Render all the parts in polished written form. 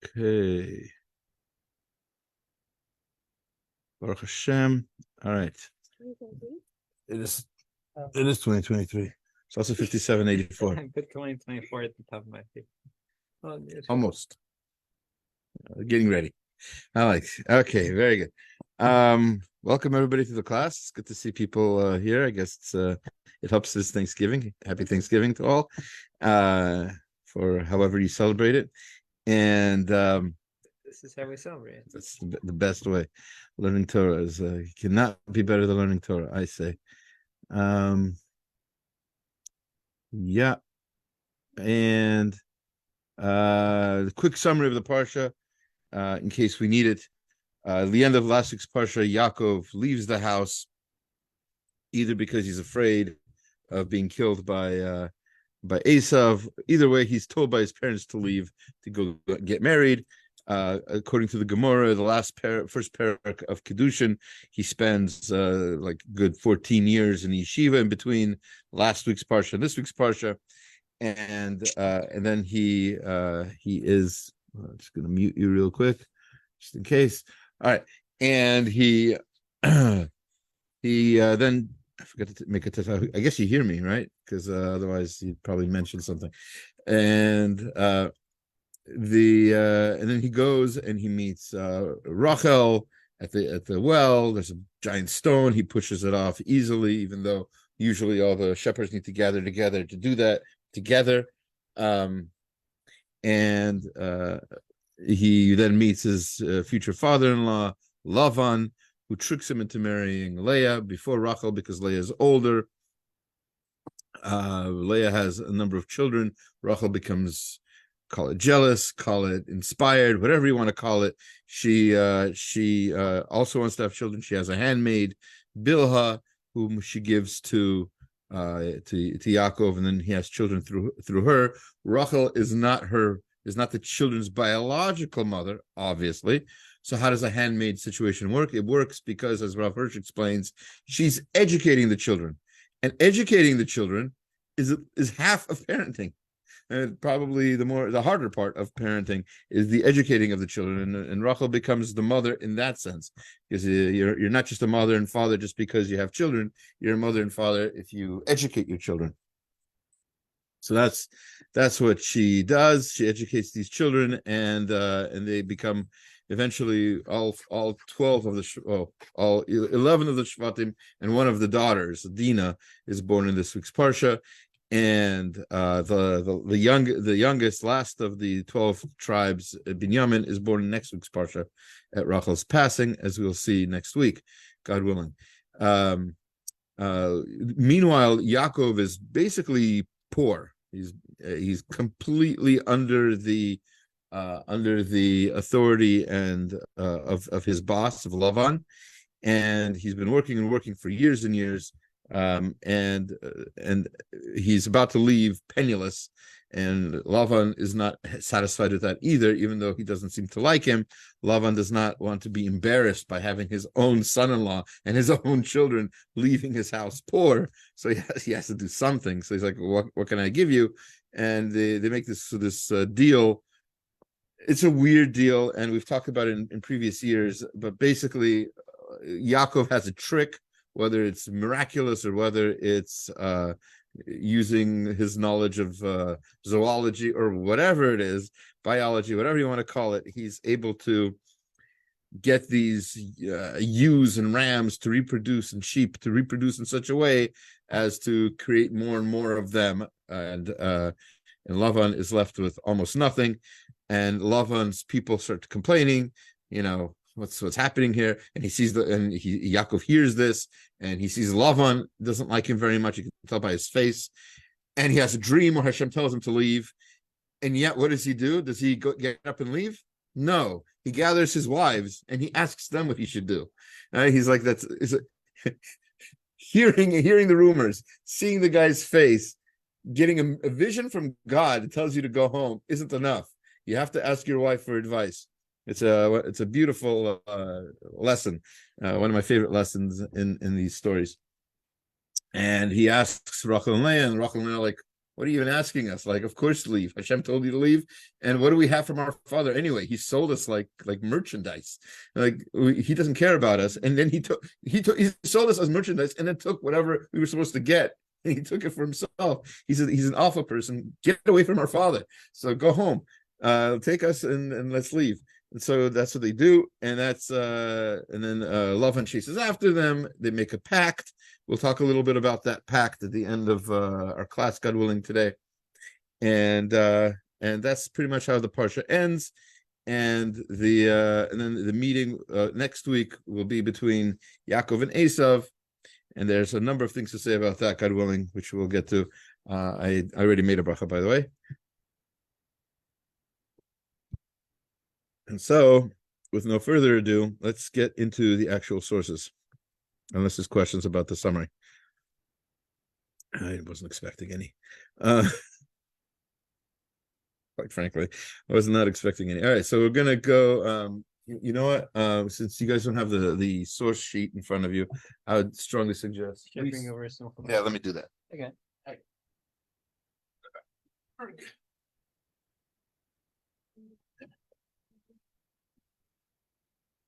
Okay. Baruch Hashem. All right. It is 2023. It's also 5784. I put 2024 at the top of my feet. Oh, Almost. Getting ready. I like. Okay, very good. Welcome everybody to the class. It's good to see people here. I guess it helps this Thanksgiving. Happy Thanksgiving to all. For however you celebrate it. And this is how we celebrate. That's the best way. Learning Torah is cannot be better than learning Torah, I say. Yeah. And quick summary of the parsha, in case we need it. The end of last week's parsha, Yaakov leaves the house either because he's afraid of being killed by Esav. Either way, he's told by his parents to leave to go get married. According to the Gemara, the first parak of Kedushin, he spends like good 14 years in yeshiva in between last week's parsha and this week's parsha, and then he is. I'm just going to mute you real quick, just in case. All right, and he then I forgot to make a test. I guess you hear me, right? Because otherwise you'd probably mention something, and then he goes and he meets Rachel at the well. There's a giant stone. He pushes it off easily, even though usually all the shepherds need to gather together to do that together. And he then meets his future father-in-law, Lavan, who tricks him into marrying Leah before Rachel because Leah is older. Leah has a number of children. Rachel becomes, call it jealous, call it inspired, whatever you want to call it. She also wants to have children. She has a handmaid, Bilhah, whom she gives to Yaakov, and then he has children through her. Rachel is not the children's biological mother, obviously. So how does a handmaid situation work? It works because, as Rav Hirsch explains, she's educating the children, and educating the children is half of parenting. And probably the harder part of parenting is the educating of the children, and Rachel becomes the mother in that sense, because you're not just a mother and father just because you have children. You're a mother and father if you educate your children. So that's what she does. She educates these children, and they become eventually all 11 of the Shvatim, and one of the daughters, Dinah, is born in this week's parsha. And the youngest, last of the 12 tribes, Binyamin, is born in next week's parsha at Rachel's passing, as we'll see next week, God willing. Meanwhile, Yaakov is basically poor. He's completely under the authority and of his boss, of Lavan, and he's been working for years and years. And he's about to leave penniless, and Lavan is not satisfied with that either, even though he doesn't seem to like him. Lavan does not want to be embarrassed by having his own son-in-law and his own children leaving his house poor, so he has to do something. So he's like, what can I give you? And they make this deal. It's a weird deal, and we've talked about it in previous years, but basically Yaakov has a trick, whether it's miraculous or whether it's using his knowledge of zoology or whatever it is, biology, whatever you want to call it. He's able to get these ewes and rams to reproduce, and sheep to reproduce in such a way as to create more and more of them. And Lavan is left with almost nothing. And Lavan's people start complaining, what's happening here, and Yaakov hears this, and he sees Lavan doesn't like him very much. You can tell by his face, and he has a dream where Hashem tells him to leave, and yet what does he do? Does he get up and leave? No, he gathers his wives and he asks them what he should do. He's like, hearing the rumors, seeing the guy's face, getting a vision from God that tells you to go home isn't enough. You have to ask your wife for advice. It's a beautiful lesson, one of my favorite lessons in these stories. And he asks Rachel and Leah, and Rachel and Leah are like, What are you even asking us? Like, of course, leave. Hashem told you to leave. And what do we have from our father anyway? He sold us like merchandise. He doesn't care about us. And then he sold us as merchandise and then took whatever we were supposed to get. And he took it for himself. He's an awful person. Get away from our father. So go home. Take us and let's leave. And so that's what they do. And that's and then Lavan chases after them. They make a pact. We'll talk a little bit about that pact at the end of our class, God willing, today. And that's pretty much how the parsha ends. And then the meeting next week will be between Yaakov and Esav. And there's a number of things to say about that, God willing, which we'll get to. I already made a bracha, by the way. And so, with no further ado, let's get into the actual sources. Unless there's questions about the summary. I wasn't expecting any. Quite frankly, I was not expecting any. All right, so we're gonna go. You know what? Since you guys don't have the source sheet in front of you, I would strongly suggest. Bring over some. Yeah, let me do that. Okay.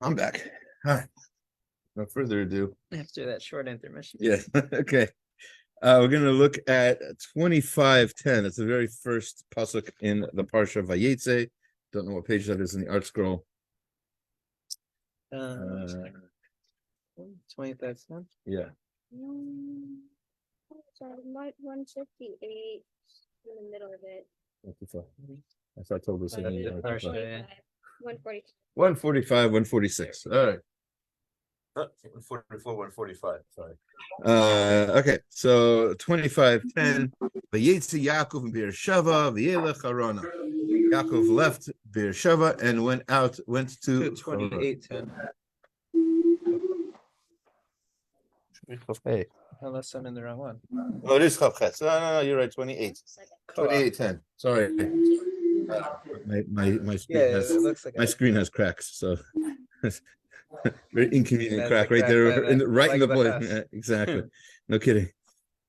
I'm back. All right. No further ado. After that short intermission. Yeah. Okay. We're going to look at 25:10. It's the very first pasuk in the parsha of Vayetzei. Don't know what page that is in the art scroll. 25 cents. Yeah. Sorry, 158 in the middle of it. What the fuck? I thought I told us. The parsha, yeah. 140. 145, 146. All right. 144, 145. Sorry. Okay. So 25:10. Vayetzei Yaakov and Beersheva, Vayelech Harana. Yaakov left Beersheva and went to 28:10. Hey. Unless I'm in the wrong one. Oh, it is Chavchet. No, you're right. 28. 28:10. Sorry. My screen has my screen has cracks, so very inconvenient crack right there, right in the place. Yeah, exactly. No kidding.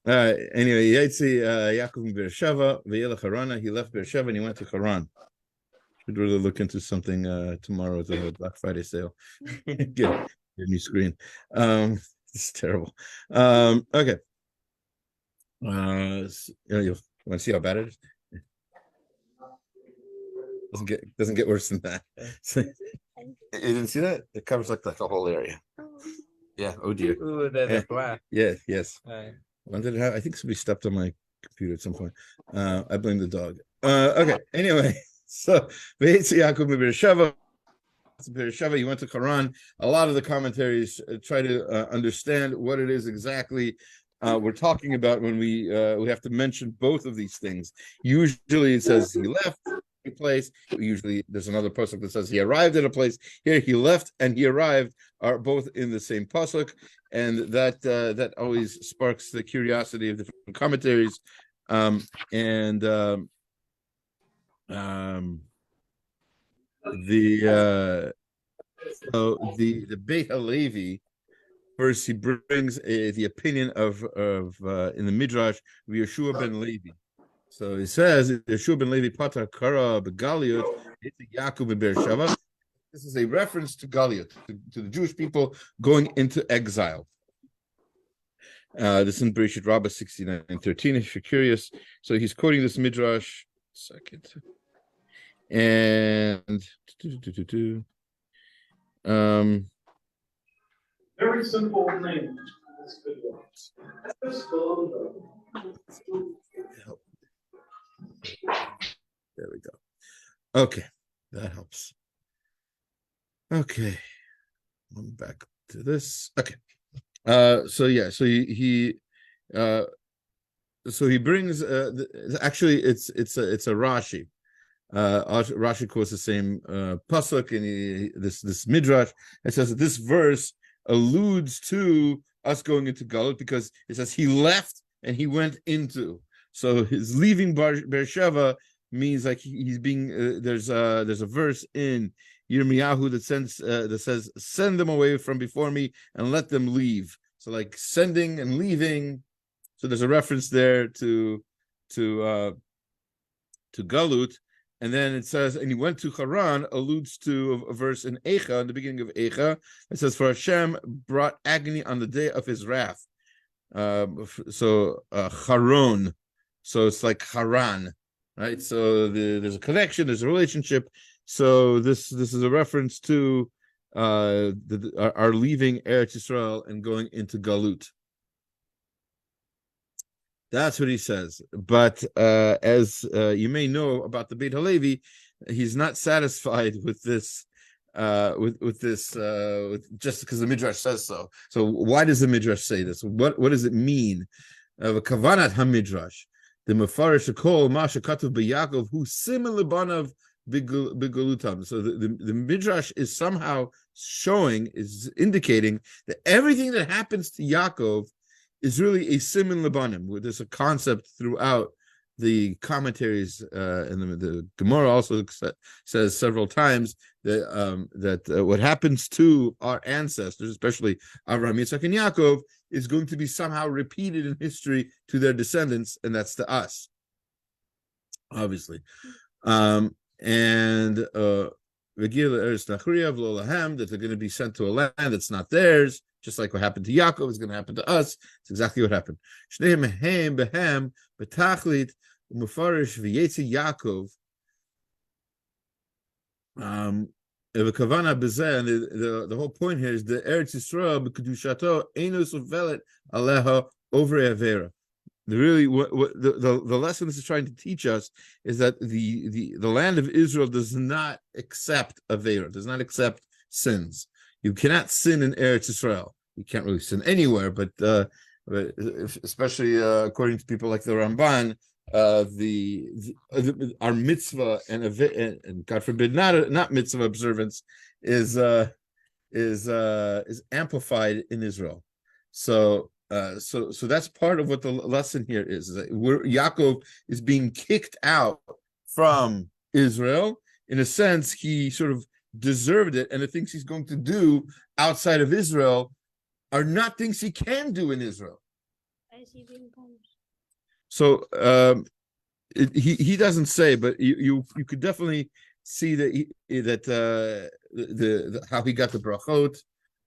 Anyway, Yaakov in Beersheva, Vayelech Harana. He left Beersheva and he went to Haran. Should really look into something tomorrow at the Black Friday sale. Get a new screen. It's terrible. Okay. You want to see how bad it is? Doesn't get worse than that. You didn't see that? It covers like the whole area. Yeah. Oh dear. Ooh, the black. Yeah. Yes. Right. When did it happen? I think somebody stepped on my computer at some point. I blame the dog. Okay. Anyway, so Vayetzei Yaakov Beersheva, he went to Haran. A lot of the commentaries try to understand what it is exactly we're talking about when we have to mention both of these things. Usually it says he left a place. Usually there's another pasuk that says he arrived at a place. Here he left and he arrived are both in the same pasuk, and that always sparks the curiosity of different commentaries. The Beit HaLevi, first he brings the opinion of in the Midrash of Yeshua ben Levi. So he says Yeshua ben Levi Patar Kara Begaliot Yaakov ben Beersheva. This is a reference to Galiot, to the Jewish people going into exile. This is in Bereshit Rabbah 69:13. If you're curious, so he's quoting this Midrash. Second. And very simple name. There we go. Okay, that helps. Okay, I'm back to this. Okay, so he brings. Actually, it's a Rashi. Rashi quotes the same pasuk in this midrash. It says that this verse alludes to us going into Galut because it says he left and he went into. So his leaving Beersheva means like he's being. There's a verse in Yirmiyahu that says, "Send them away from before me and let them leave." So like sending and leaving. So there's a reference there to to Galut, and then it says, and he went to Haran, alludes to a verse in Eicha, in the beginning of Eicha. It says, for Hashem brought agony on the day of his wrath. Haron, so it's like Haran, right? So there's a connection, there's a relationship. So this is a reference to our leaving Eretz Yisrael and going into Galut. That's what he says. But as you may know about the Beit Halevi, he's not satisfied with this. With just because the Midrash says so. So why does the Midrash say this? What does it mean? Kavanat HaMidrash, the Mefarish Kol Masha Katuv BeYaakov, who similar banav b'Galutam. So the Midrash is somehow is indicating that everything that happens to Yaakov is really a simin lebanim, where there's a concept throughout the commentaries, and the Gemara also says several times that what happens to our ancestors, especially Avraham, Yitzchak, and Yaakov, is going to be somehow repeated in history to their descendants, and that's to us, obviously. And that they're going to be sent to a land that's not theirs, just like what happened to Yaakov is going to happen to us. It's exactly what happened. Vayetzei Yaakov. The whole point here is the Eretz Yisrael b'kedushato eino sovelet aleha over avera. Really, what the lesson this is trying to teach us is that the land of Israel does not accept avera, does not accept sins. You cannot sin in Eretz Yisrael. You can't really sin anywhere, but especially according to people like the Ramban, our mitzvah and God forbid not mitzvah observance is amplified in Israel. So that's part of what the lesson here is that Yaakov is being kicked out from Israel. In a sense, he sort of deserved it, and the things he's going to do outside of Israel are not things he can do in Israel. Why is he being punished? So he doesn't say, but you could definitely see that how he got the brachot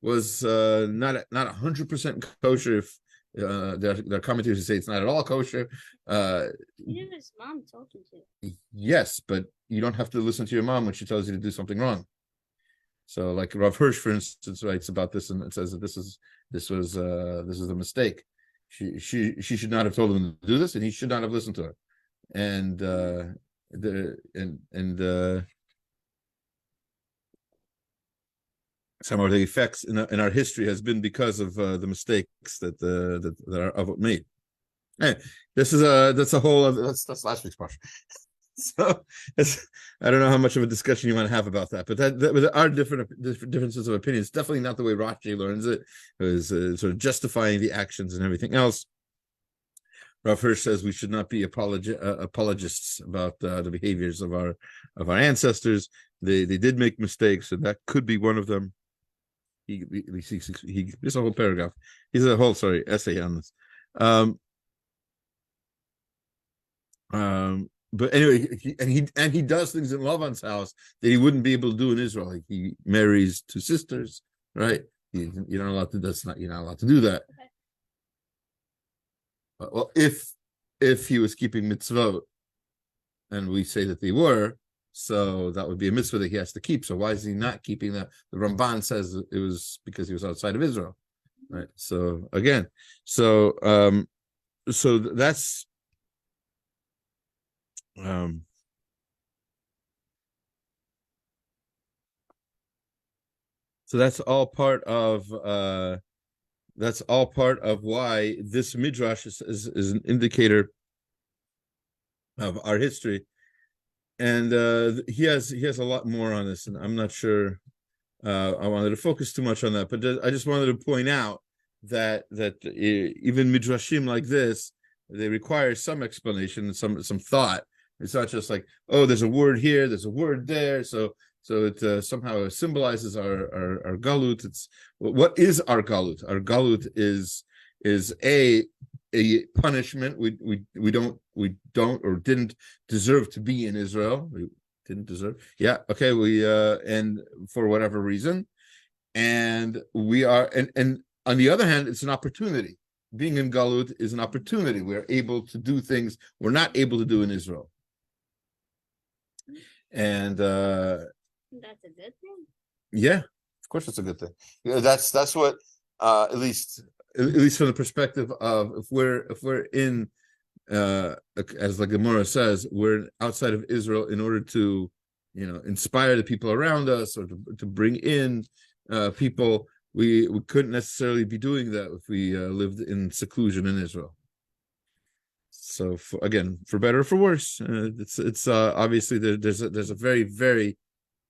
was not 100% kosher. If their commentators say it's not at all kosher. Even his mom told him to. Yes, but you don't have to listen to your mom when she tells you to do something wrong. So, like Rav Hirsch, for instance, writes about this, and it says that this was a mistake. She should not have told him to do this, and he should not have listened to her. And some of the effects in our history has been because of the mistakes that our Avot made. Hey, that's last week's parsha. So I don't know how much of a discussion you want to have about that, but there are differences of opinion. It's definitely not the way Rashi learns it. It was sort of justifying the actions and everything else. Rav Hirsch says we should not be apologists about the behaviors of our ancestors. They did make mistakes, and that could be one of them. He there's a whole paragraph. He's a whole essay on this. But anyway, he does things in Lavan's house that he wouldn't be able to do in Israel. Like he marries two sisters, right? You're not allowed to. You're not allowed to do that. Okay. Well, if he was keeping mitzvot, and we say that they were, so that would be a mitzvah that he has to keep. So why is he not keeping that? The Ramban says it was because he was outside of Israel, right? So again, so that's. So that's all part of why this midrash is an indicator of our history, and he has a lot more on this, and I'm not sure I wanted to focus too much on that, but I just wanted to point out that even midrashim like this, they require some explanation, some thought. It's not just like, oh, there's a word here, there's a word there, so it somehow symbolizes our galut. It's what is our galut? Our galut is a punishment. We don't or didn't deserve to be in Israel. We didn't deserve. Yeah, okay. We and for whatever reason, and we are. And on the other hand, it's an opportunity. Being in Galut is an opportunity. We're able to do things we're not able to do in Israel. And That's a good thing. yeah, of course, it's a good thing. Yeah, that's what at least from the perspective of if we're in as the Gemara says, we're outside of Israel in order to inspire the people around us or to bring in people. We couldn't necessarily be doing that if we lived in seclusion in Israel. So for better or for worse, it's obviously there's a very, very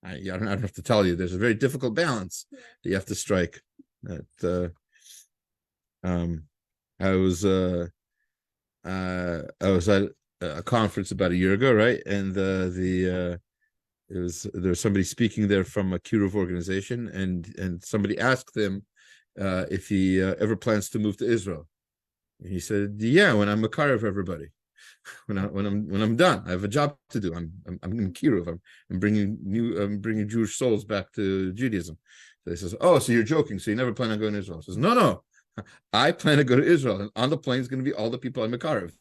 I don't have to tell you, there's a very difficult balance that you have to strike. That I was at a conference about a year ago, right? And there was somebody speaking there from a Kiruv organization, and somebody asked him if he ever plans to move to Israel. And he said, "Yeah, when I'm Makar of everybody, when I'm done, I have a job to do. I'm in Kiruv. I'm bringing Jewish souls back to Judaism." So he says, "Oh, so you're joking? So you never plan on going to Israel?" He says, "No, I plan to go to Israel, and on the plane is going to be all the people I'm Makar of."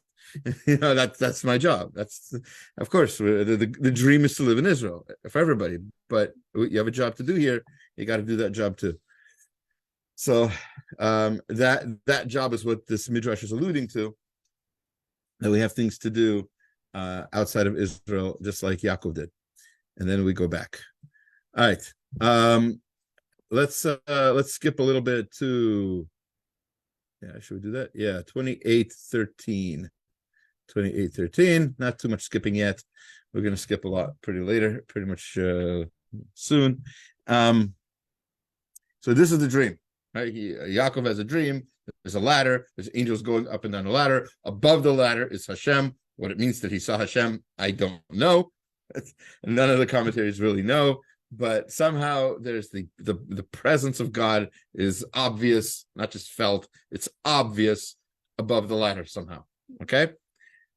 That's my job. That's, of course, the dream is to live in Israel for everybody, but you have a job to do here. You got to do that job too. So that job is what this midrash is alluding to, that we have things to do outside of Israel, just like Yaakov did, and then we go back. All right, let's skip a little bit to, should we do that? 28:13. 28:13. Not too much skipping yet. We're going to skip a lot pretty much soon. So this is the dream, right? Yaakov has a dream. There's a ladder. There's angels going up and down the ladder. Above the ladder is Hashem. What it means that he saw Hashem, I don't know. None of the commentaries really know. But somehow there's the presence of God is obvious, not just felt. It's obvious above the ladder somehow. Okay.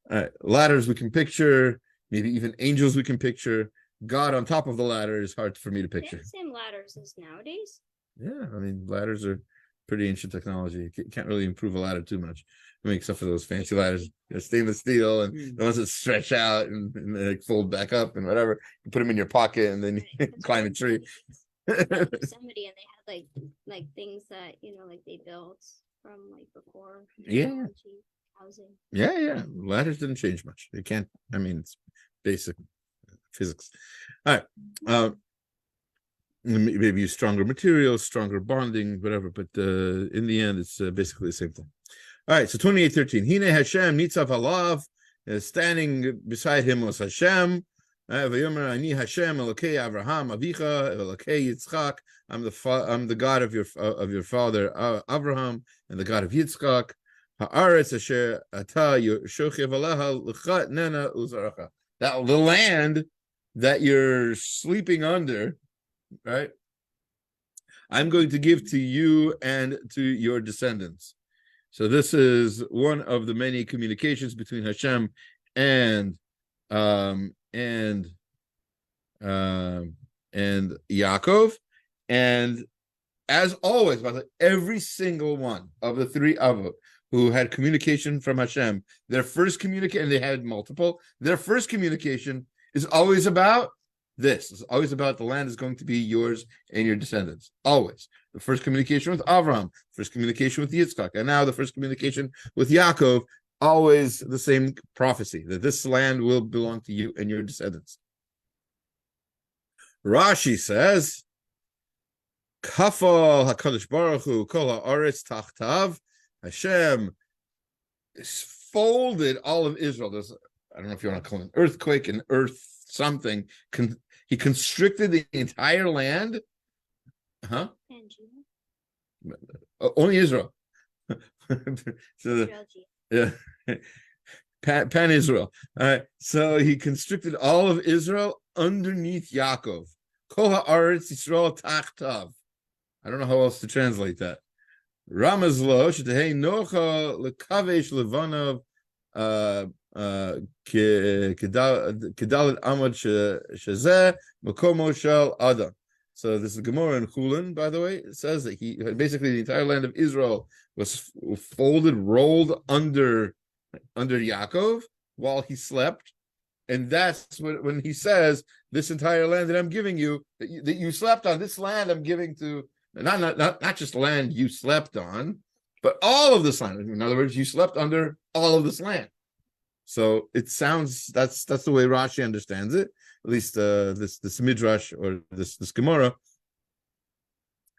All right, ladders we can picture, maybe even angels we can picture. God on top of the ladder is hard for me to They picture. have the same ladders as nowadays. Yeah, I mean, ladders are pretty ancient technology. You can't really improve a ladder too much. I mean, except for those fancy ladders, stainless steel, and the ones that stretch out and they fold back up and whatever. You put them in your pocket and then you Right. climb a tree. Yosemite, and they had like things that like they built from like before. Yeah. technology, Housing. Yeah. Ladders didn't change much. They can't. I mean, it's basic physics. All right. Maybe use stronger materials, stronger bonding, whatever. But in the end, it's basically the same thing. All right. So 28:13. Hine Hashem nitzav alav, standing beside him was Hashem. Vayomer ani Hashem Elokei Avraham Avicha Elokei Yitzchak. I'm the God of your father Avraham and the God of Yitzchak. Haaretz asher ata yoshev aleha lechat nena uzaracha. That the land that you're sleeping under, right? I'm going to give to you and to your descendants. So this is one of the many communications between Hashem and Yaakov. And as always, by the way, every single one of the three Avot who had communication from Hashem, their first communication, and they had multiple, their first communication is always about this. It's always about the land is going to be yours and your descendants. Always. The first communication with Avraham, first communication with Yitzchak, and now the first communication with Yaakov, always the same prophecy, that this land will belong to you and your descendants. Rashi says, Kafal HaKadosh Baruch Hu Kol HaAretz Tachtav. Hashem folded all of Israel. There's, I don't know if you want to call it an earthquake, an earth something. He constricted the entire land. Huh? Only Israel. So Pan Israel. All right. So he constricted all of Israel underneath Yaakov. Kol ha'aretz Yisrael tachtav. I don't know how else to translate that. Ramazlo shetehei nocha lekavesh levanov kedalit amad shezeh makomo shel adam. So this is Gemara in Chulin, by the way. It says that basically the entire land of Israel was folded, rolled under Yaakov while he slept, and that's when he says, "This entire land that I'm giving you, that you slept on, this land I'm giving to not just land you slept on, but all of this land. In other words, you slept under all of this land." So it sounds that's the way Rashi understands it. At least this midrash or this Gemara,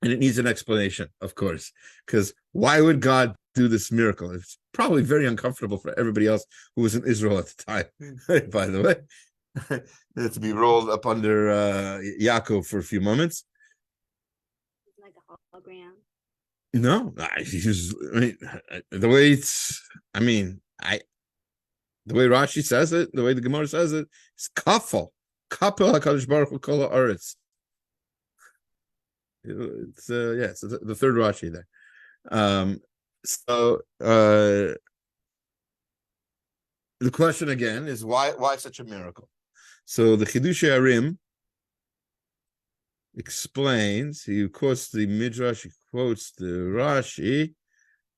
and it needs an explanation, of course, because why would God do this miracle? It's probably very uncomfortable for everybody else who was in Israel at the time. By the way, to be rolled up under Yaakov for a few moments. Like a hologram. No, the way the way Rashi says it, the way the Gemara says it, it's kafel. Kapel HaKadosh Baruch Hu Kol Haaretz. It's it's the third Rashi there. The question again is why such a miracle? So the Chidushei Arim explains. He quotes the Midrash. He quotes the Rashi.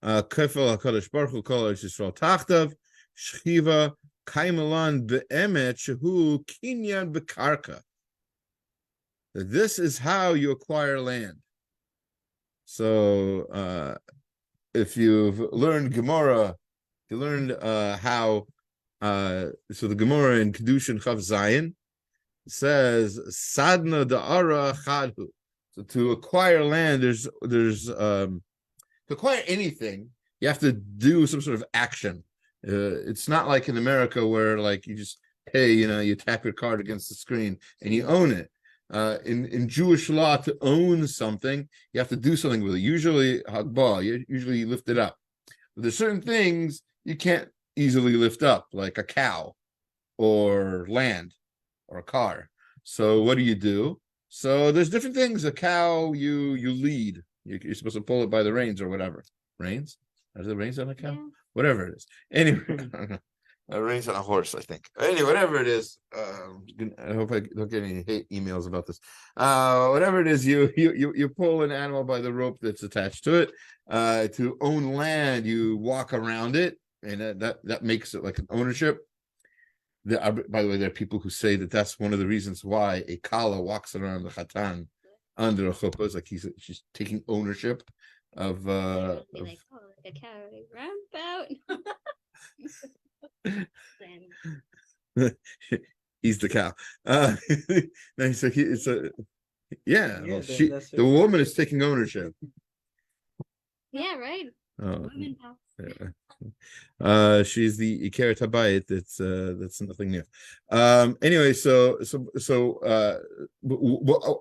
Kapel HaKadosh Baruch Hu Kol Haaretz Yisrael Tachtav Shchiva Kaimelan be'emet shehu kinyan bekarka. This is how you acquire land. So, if you've learned Gemara, you learned how. So the Gemara in Kedushin Chav Zayin says Sadna da'ara chadhu. So to acquire land, there's to acquire anything, you have to do some sort of action. It's not like in America where like you just pay, you tap your card against the screen and you own it. In Jewish law, to own something, you have to do something with it. Usually, Haggada, usually you lift it up. But there's certain things you can't easily lift up, like a cow or land or a car. So what do? So there's different things. A cow, you lead. You're supposed to pull it by the reins or whatever. Reins? Are there reins on a cow? Yeah. Whatever it is. Anyway, reins on a horse, I think. Anyway, whatever it is. I hope I don't get any hate emails about this. Whatever it is, you pull an animal by the rope that's attached to it. To own land, you walk around it, and that makes it like an ownership. By the way, there are people who say that that's one of the reasons why a kala walks around the chatan under a chuppah, like she's taking ownership of. Be like, oh, like a cow, like, ramp out. He's the cow. No, so it's a well, the woman is taking ownership. Yeah, right. Oh, Women power. she's the Ikeret Habayit. That's nothing new. Anyway, so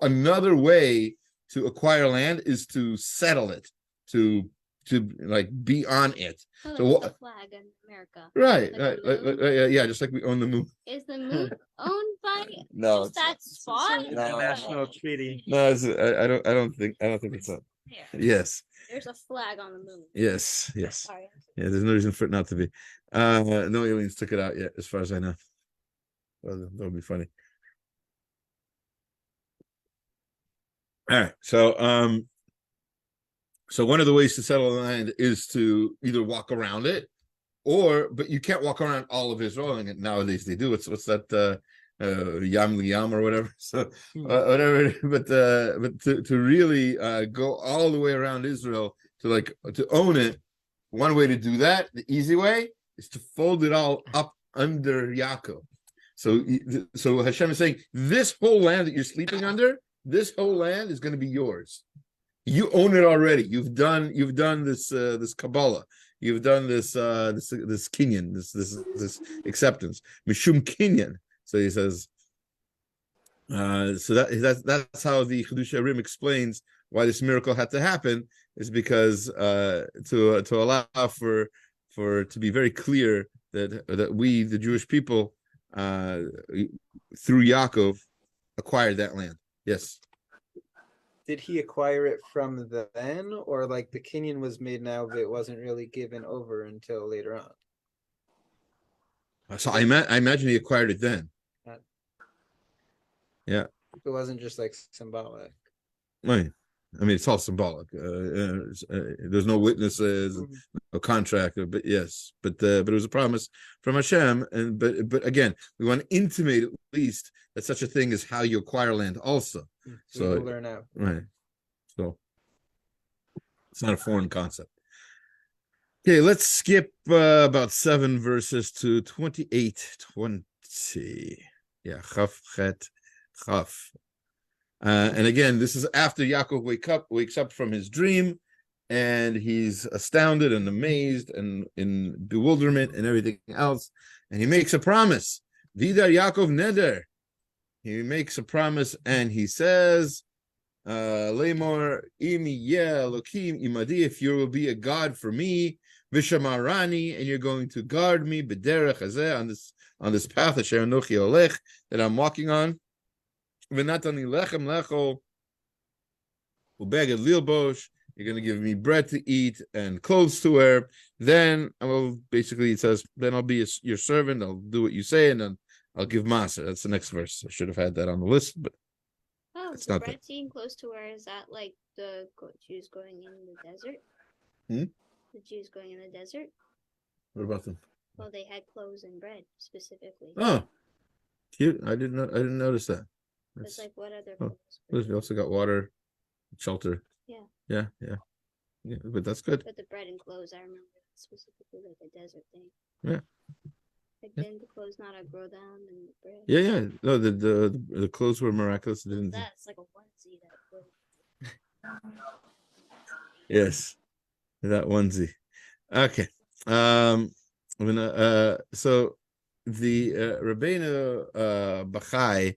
another way to acquire land is to settle it, to like be on it. Oh, So like what? the flag in America. Right, Like right, the moon? yeah, just like we own the moon. Is the moon owned by No, just that spot? No. International treaty. No, I don't think it's that. There. Yes, There's a flag on the moon. yes. Sorry. Yeah, there's no reason for it not to be. No aliens took it out yet, as far as I know. Well, that would be funny. All right, so one of the ways to settle the land is to either walk around it, but you can't walk around all of Israel. And nowadays they do. What's that? Yam liyam or whatever. So whatever. But to really go all the way around Israel to own it. One way to do that, the easy way, is to fold it all up under Yaakov. So Hashem is saying, this whole land that you're sleeping under, this whole land is going to be yours. You own it already. You've done this Kabbalah. You've done this kinyan, this acceptance. Mishum kinyan. So he says. So that's how the Chidushei Arim explains why this miracle had to happen, is because to allow for to be very clear that we, the Jewish people, through Yaakov, acquired that land. Yes. Did he acquire it from then, or like the Kenyan was made now, but it wasn't really given over until later on? So I imagine he acquired it then. Yeah. It wasn't just like symbolic. Right. I mean, it's all symbolic. There's no witnesses, no contract, but yes, but it was a promise from Hashem, and but again, we want to intimate at least that such a thing is how you acquire land, also. So we'll learn out. Right. So it's not a foreign concept. Okay, let's skip about 7 verses to 28:20. Yeah, Chaf Chet Chaf. And again, this is after Yaakov wakes up from his dream, and he's astounded and amazed and in bewilderment and everything else. And he makes a promise. Vidar Yaakov Neder. He makes a promise and he says, Lemor imi Elokim imadi, if you will be a God for me, Vishamarani, and you're going to guard me, B'derech hazeh, on this path, Asher Anochi Olech, that I'm walking on. V'natani lechem lechol ubeged lilbosh. You're going to give me bread to eat and clothes to wear. Then I will, basically it says, then I'll be your servant. I'll do what you say, and then I'll give maser. That's the next verse. I should have had that on the list, but it's not bread that. to eat and clothes to wear, is that like the Jews going in the desert? The Jews going in the desert? What about them? Well, they had clothes and bread specifically. Oh, cute. I didn't notice that. It's like, what other clothes? We also got water, shelter. Yeah, but that's good. But the bread and clothes, I remember specifically like a desert thing. Yeah. Like, didn't the clothes not grow down and the bread? Yeah. No, the clothes were miraculous. That's like a onesie that grew. Yes, that onesie. Okay. So the Rabbeinu Bachai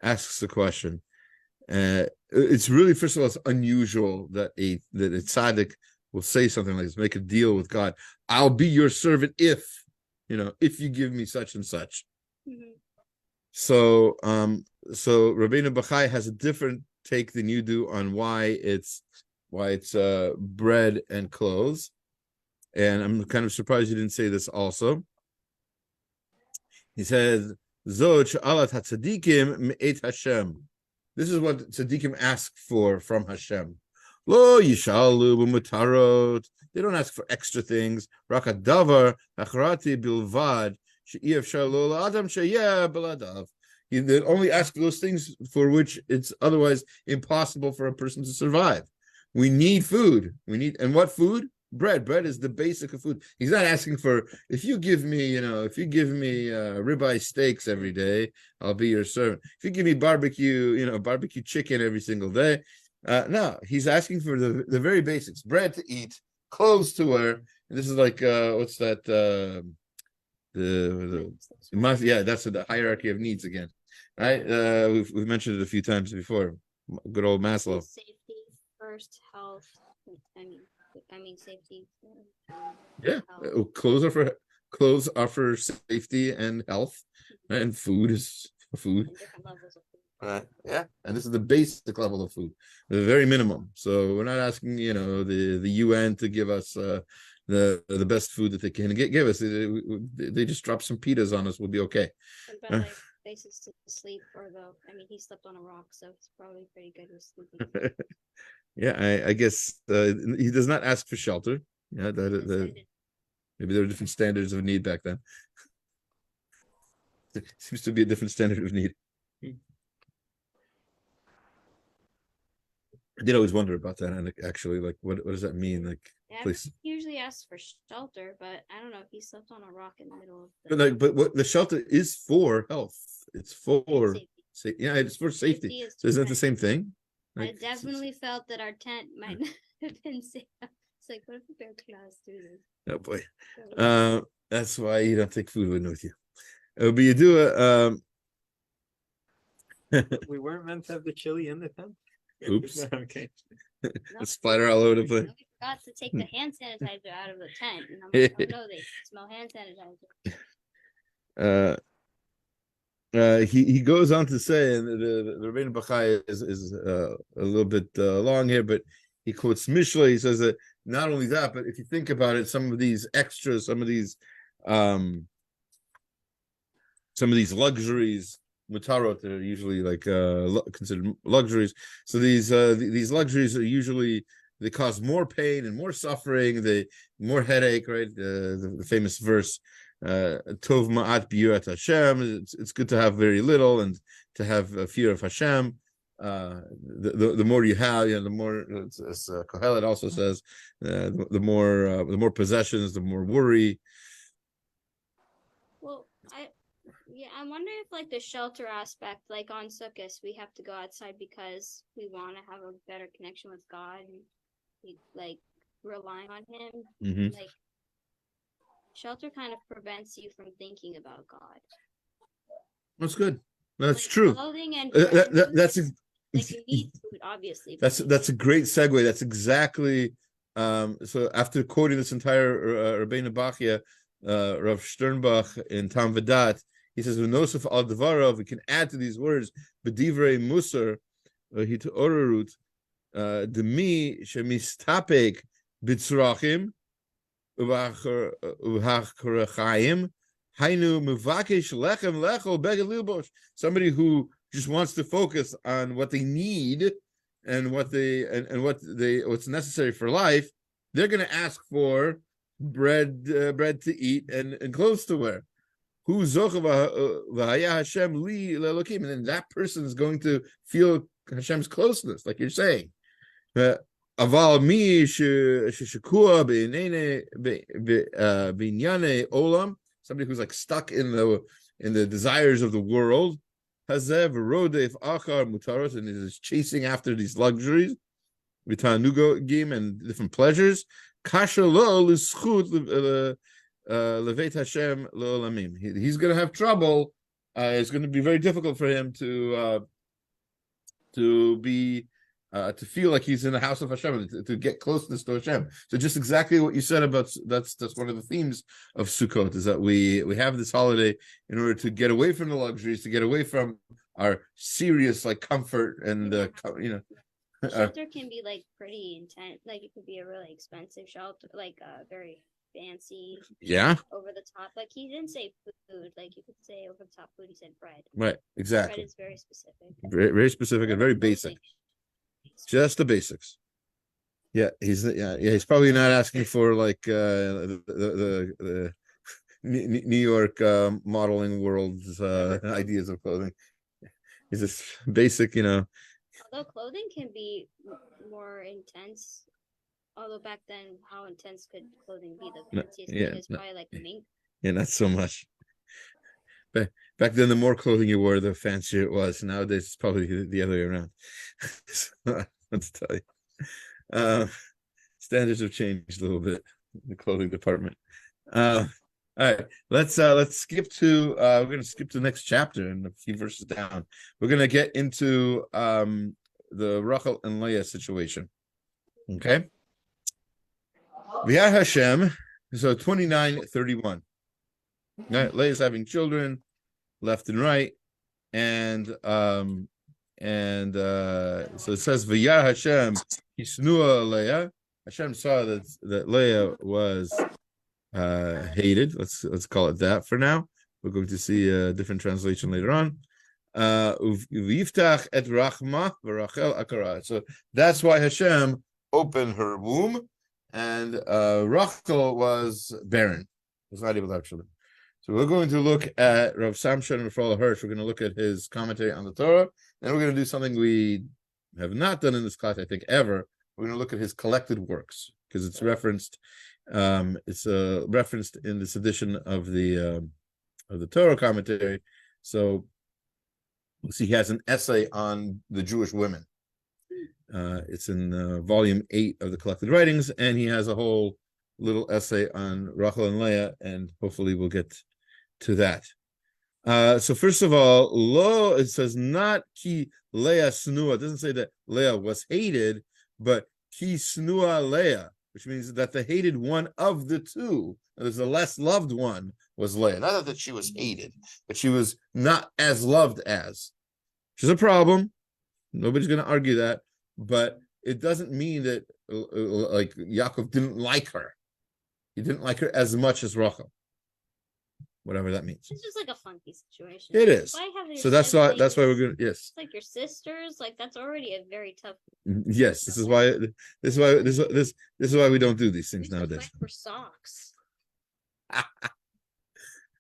asks the question. It's really, first of all, it's unusual that a tzaddik will say something like this, make a deal with God. I'll be your servant if you give me such and such. Mm-hmm. So Rabbeinu Bachai has a different take than you do on why it's bread and clothes, and I'm kind of surprised you didn't say this also. He says, "Zoch alat hatzadikim me'et Hashem." This is what tzaddikim ask for from Hashem. Lo yishalu b'mutarot. They don't ask for extra things. Rakadavar achrati bilvad she'iev shalo la'adam sheyeh beladav. They only ask for those things for which it's otherwise impossible for a person to survive. We need food. And what food? Bread. Bread is the basic of food. He's not asking for, if you give me ribeye steaks every day, I'll be your servant. If you give me barbecue chicken every single day, no, he's asking for the very basics: bread to eat, clothes to wear. And this is like what's that? That's the hierarchy of needs again, right? We've mentioned it a few times before. Good old Maslow. Safety first, health. I mean safety. Yeah, clothes offer safety and health, and food is food. And different levels of food. Yeah, and this is the basic level of food, the very minimum. So we're not asking, the UN to give us the best food that they can give us. They just drop some pitas on us, we'll be okay. What about like places to sleep, he slept on a rock, so it's probably pretty good with sleeping. Yeah, I guess he does not ask for shelter. Yeah, maybe there were different standards of need back then. There seems to be a different standard of need. I did always wonder about that, and actually, like, what does that mean? Like, place usually asks for shelter, but I don't know if he slept on a rock in the middle of. But what the shelter is for health. It's for safety. It's for safety. So isn't that the same thing? I definitely felt that our tent might not have been safe. It's like, what if the bear claws through this? Oh boy. That's why you don't take food with you. But you do We weren't meant to have the chili in the tent. Oops. Okay. No, Splatter all over the place. we forgot to take the hand sanitizer out of the tent. And I'm like, oh no, they smell hand sanitizer. he goes on to say, and the Rebbeinu Bachai is a little bit long here, but he quotes Mishle. He says that not only that, but if you think about it, some of these extras, some of these luxuries, mutarot, are usually like considered luxuries. So these luxuries are usually, they cause more pain and more suffering, more headache, right? The famous verse, Tov ma'at biyurat Hashem. It's good to have very little and to have a fear of Hashem. The more you have, the more, as Kohelet also says, the more possessions, the more worry. Well, I wonder if like the shelter aspect, like on Sukkot, we have to go outside because we want to have a better connection with God and we like relying on Him. Mm-hmm. Like shelter kind of prevents you from thinking about God. That's good. That's like true. Clothing and That's like you need food, obviously. That's a great segue. That's exactly. So after quoting this entire Rabbeinu Bachya, Rav Sternbach in Tam V'dat, he says, "V'nosef al devarav." We can add to these words, "B'divrei musar hit'orerut demi shemistapek b'tzrachim uv'hachkorachayim hainu mevakesh lechem lechol beged lilbosh." Somebody who just wants to focus on what they need and what's necessary for life, they're going to ask for bread to eat and clothes to wear. Who Hashem li lelokim, and then that person is going to feel Hashem's closeness, like you're saying. Aval mi sheshakua b'inyane olam, somebody who's like stuck in the desires of the world. Hazev rodef achar mutaros, and is chasing after these luxuries, v'tanugim, and different pleasures. Kasha lo l'schut levet Hashem lo olamim. He's going to have trouble. It's going to be very difficult for him to feel like he's in the house of Hashem, to get closeness to Hashem. So just exactly what you said about that's one of the themes of Sukkot, is that we have this holiday in order to get away from the luxuries, to get away from our serious like comfort and shelter can be like pretty intense. Like it could be a really expensive shelter, like very fancy, over the top. Like he didn't say food, like you could say over the top food. He said bread. Right, exactly. Bread is very specific. Very specific and very basic. Just the basics. Yeah, he's probably not asking for like the New York modeling world's ideas of clothing. He's just basic, Although clothing can be more intense. Although back then, how intense could clothing be? The fanciest thing is probably like mink. Yeah, not so much. Back then, the more clothing you wore, the fancier it was. Nowadays, it's probably the other way around. Let's tell you, standards have changed a little bit in the clothing department. All right, let's skip to. We're going to skip to the next chapter and a few verses down. We're going to get into the Rachel and Leah situation. Okay. V'yah Hashem. So 29:31. Right, Leah's having children left and right, and so it says V'yah Hashem Hisnua Leah. Hashem saw that Leah was hated. Let's call it that for now. We're going to see a different translation later on. V'yiftach et rachma v'rachel akara. So that's why Hashem opened her womb, and Rachel was barren. Was not able to have children. So we're going to look at Rav Samson and Rafal Hirsch. We're going to look at his commentary on the Torah. Then we're going to do something we have not done in this class, I think, ever. We're going to look at his collected works, because it's referenced. It's referenced in this edition of the Torah commentary. So we'll see he has an essay on the Jewish women. It's in volume 8 of the collected writings, and he has a whole little essay on Rachel and Leah, and hopefully we'll get to that. So first of all, lo, it says not ki Leah snua. It doesn't say that Leah was hated, but ki snua Leah. which means that the hated one of the two, there's the less loved one, was Leah. Not that she was hated, but she was not as loved as. Which is a problem. Nobody's going to argue that, but it doesn't mean that like Yaakov didn't like her. He didn't like her as much as Rachel. Whatever that means. It's just like a funky situation. It is. Why have your So that's why we're siblings? gonna yes. It's like your sisters, like that's already a very tough. Yes, this is why we don't do these things They should nowadays. fight for socks.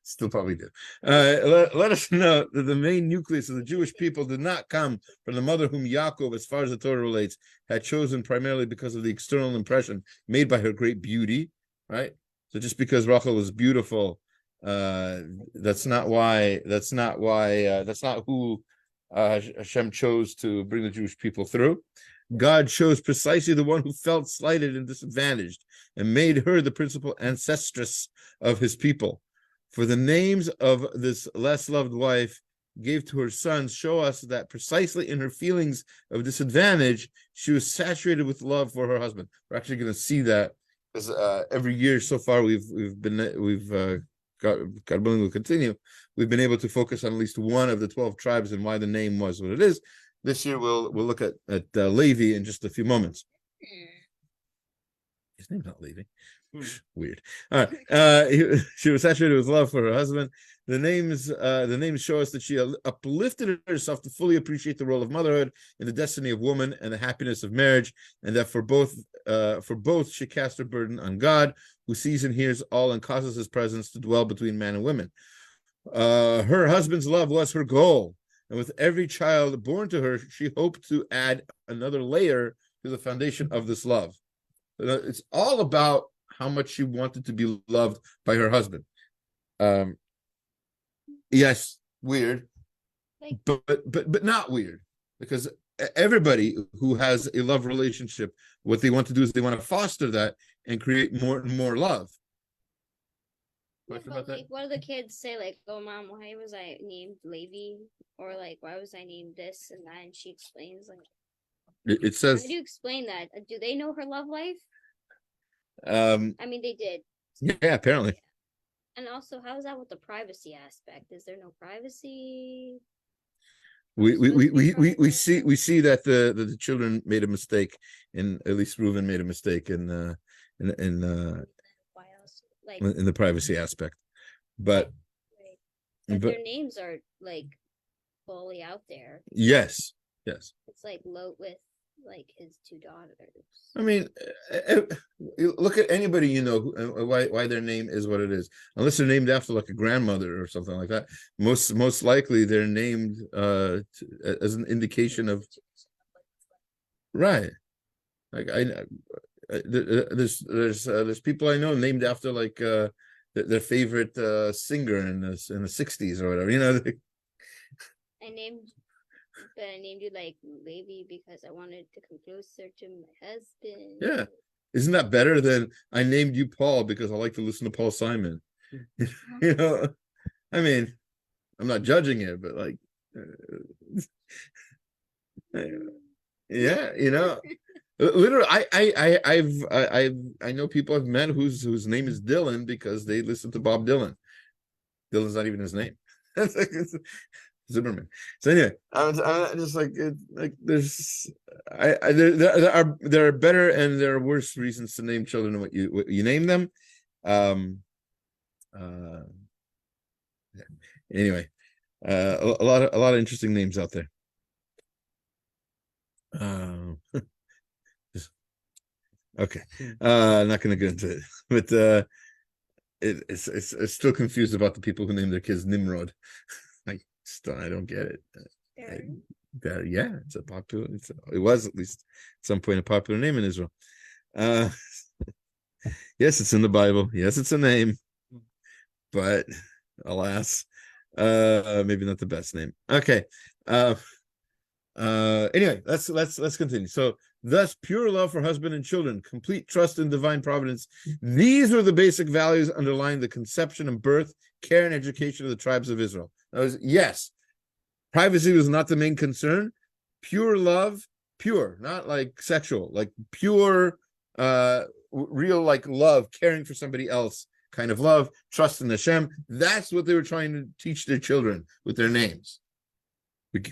Still probably do. Let us know that the main nucleus of the Jewish people did not come from the mother whom Yaakov, as far as the Torah relates, had chosen primarily because of the external impression made by her great beauty, right? So just because Rachel was beautiful, that's not who Hashem chose to bring the Jewish people through. God chose precisely the one who felt slighted and disadvantaged and made her the principal ancestress of his people. For the names of this less loved wife gave to her sons show us that precisely in her feelings of disadvantage, she was saturated with love for her husband. We're actually going to see that because every year so far God willing will continue. We've been able to focus on at least one of the 12 tribes and why the name was what it is. This year we'll look at Levi in just a few moments. His name's not Levi. Weird. All right. She was saturated with love for her husband. The names show us that she uplifted herself to fully appreciate the role of motherhood in the destiny of woman and the happiness of marriage, and that for both she cast her burden on God, who sees and hears all and causes his presence to dwell between man and women. Her husband's love was her goal, and with every child born to her, she hoped to add another layer to the foundation of this love. It's all about how much she wanted to be loved by her husband. Yes, weird, but not weird, because everybody who has a love relationship, what they want to do is they want to foster that and create more and more love. Yeah, but like, what do the kids say? Like, "Oh, mom, why was I named Levi?" Or like, "Why was I named this and that?" And she explains, like, it says. How do you explain that? Do they know her love life? I mean, they did. Yeah, apparently. And also, how is that with the privacy aspect? Is there no privacy? We see that the children made a mistake, and at least Reuven made a mistake in the privacy aspect, but their names are like fully out there. Yes. It's like Lot with like his two daughters. I mean, look at anybody you know why their name is what it is, unless they're named after like a grandmother or something like that. Most likely they're named as an indication of right. Like there's people I know named after like their favorite singer in the 60s or whatever. You know. I named you like Levi because I wanted to come closer to my husband. Yeah. Isn't that better than I named you Paul because I like to listen to Paul Simon? You know, I mean, I'm not judging it, but like, yeah, you know, literally, I know people I've met whose name is Dylan because they listen to Bob Dylan. Dylan's not even his name. Zimmerman. So anyway, I'm just like there's there are better and there are worse reasons to name children what you name them. Anyway, a lot of interesting names out there. Okay, not going to get into it, but it's still confused about the people who name their kids Nimrod. I don't get it. Yeah, it's a popular. It was at least at some point a popular name in Israel. Yes, it's in the Bible. Yes, it's a name, but alas, maybe not the best name. Okay. Anyway, let's continue. So, thus, pure love for husband and children, complete trust in divine providence. These were the basic values underlying the conception and birth, care, and education of the tribes of Israel. Yes, privacy was not the main concern. Pure love, pure, not like sexual, like pure real like love, caring for somebody else kind of love, trust in Hashem. That's what they were trying to teach their children with their names.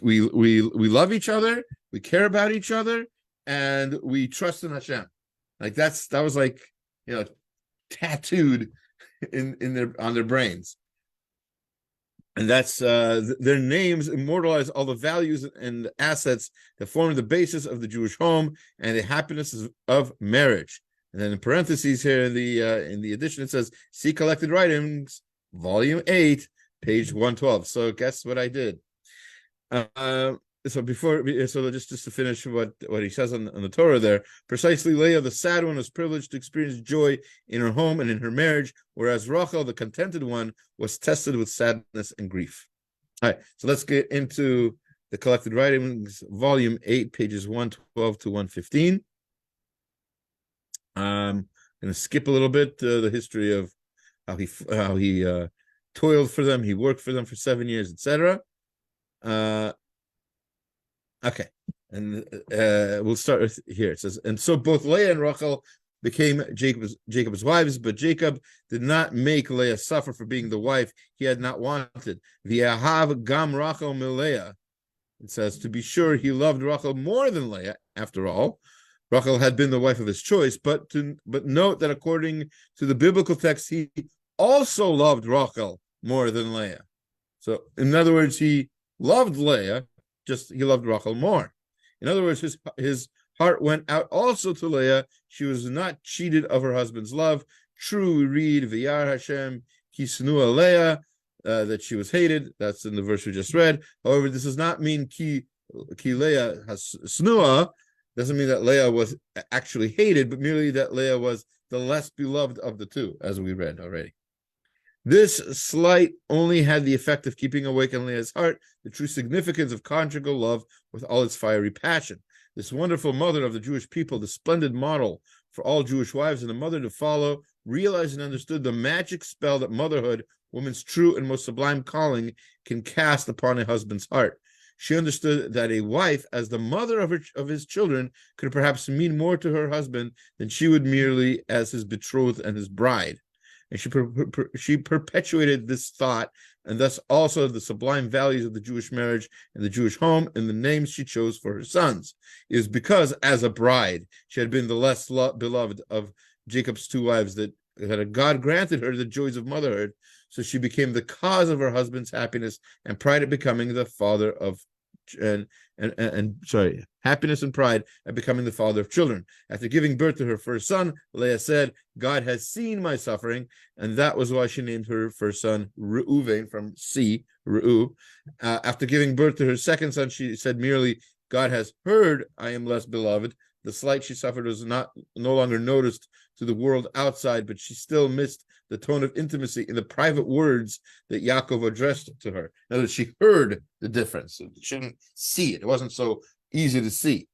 We love each other, we care about each other, and we trust in Hashem. Like that was like, tattooed on their brains. And that's their names immortalize all the values and assets that form the basis of the Jewish home and the happiness of marriage. And then in parentheses here in the edition it says, "See collected writings, volume 8, page 112." So guess what I did? So just to finish what he says on the Torah there, precisely Leah, the sad one, was privileged to experience joy in her home and in her marriage, whereas Rachel, the contented one, was tested with sadness and grief. All right, so let's get into the collected writings, volume 8, pages 112 to 115. I'm going to skip a little bit the history of how he toiled for them, he worked for them for 7 years, etc. Okay, and we'll start with here. It says, and so both Leah and Rachel became Jacob's wives, but Jacob did not make Leah suffer for being the wife he had not wanted. V'yahav gam Rachel miLeah. It says, to be sure, he loved Rachel more than Leah. After all, Rachel had been the wife of his choice, but note that according to the biblical text, he also loved Rachel more than Leah. So, in other words, he loved Leah, just he loved Rachel more. In other words, his heart went out also to Leah. She was not cheated of her husband's love. True, we read, V'yar Hashem ki snua Leah, that she was hated. That's in the verse we just read. However, this does not mean ki Leah has snua. Doesn't mean that Leah was actually hated, but merely that Leah was the less beloved of the two, as we read already. This slight only had the effect of keeping awake in Leah's heart the true significance of conjugal love with all its fiery passion. This wonderful mother of the Jewish people, the splendid model for all Jewish wives and a mother to follow, realized and understood the magic spell that motherhood, woman's true and most sublime calling, can cast upon a husband's heart. She understood that a wife, as the mother of his children, could perhaps mean more to her husband than she would merely as his betrothed and his bride. And she perpetuated this thought, and thus also the sublime values of the Jewish marriage and the Jewish home and the names she chose for her sons. It was because, as a bride, she had been the less beloved of Jacob's two wives that God granted her the joys of motherhood, so she became the cause of her husband's happiness and pride at becoming the father of happiness and pride at becoming the father of children. After giving birth to her first son, Leah said, God has seen my suffering, and that was why she named her first son Reuven, from Reu. After giving birth to her second son, she said merely, God has heard I am less beloved. The slight she suffered was no longer noticed to the world outside, but she still missed the tone of intimacy in the private words that Yaakov addressed to her. In other words, she heard the difference. She didn't see it. It wasn't so easy to see.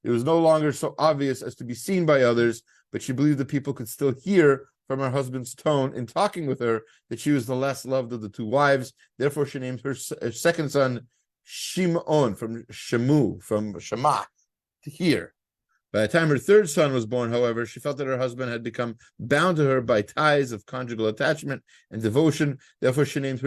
It was no longer so obvious as to be seen by others, but she believed that people could still hear from her husband's tone in talking with her that she was the less loved of the two wives. Therefore, she named her second son Shimon, from Shema, to hear. By the time her third son was born, however, she felt that her husband had become bound to her by ties of conjugal attachment and devotion. Therefore, she named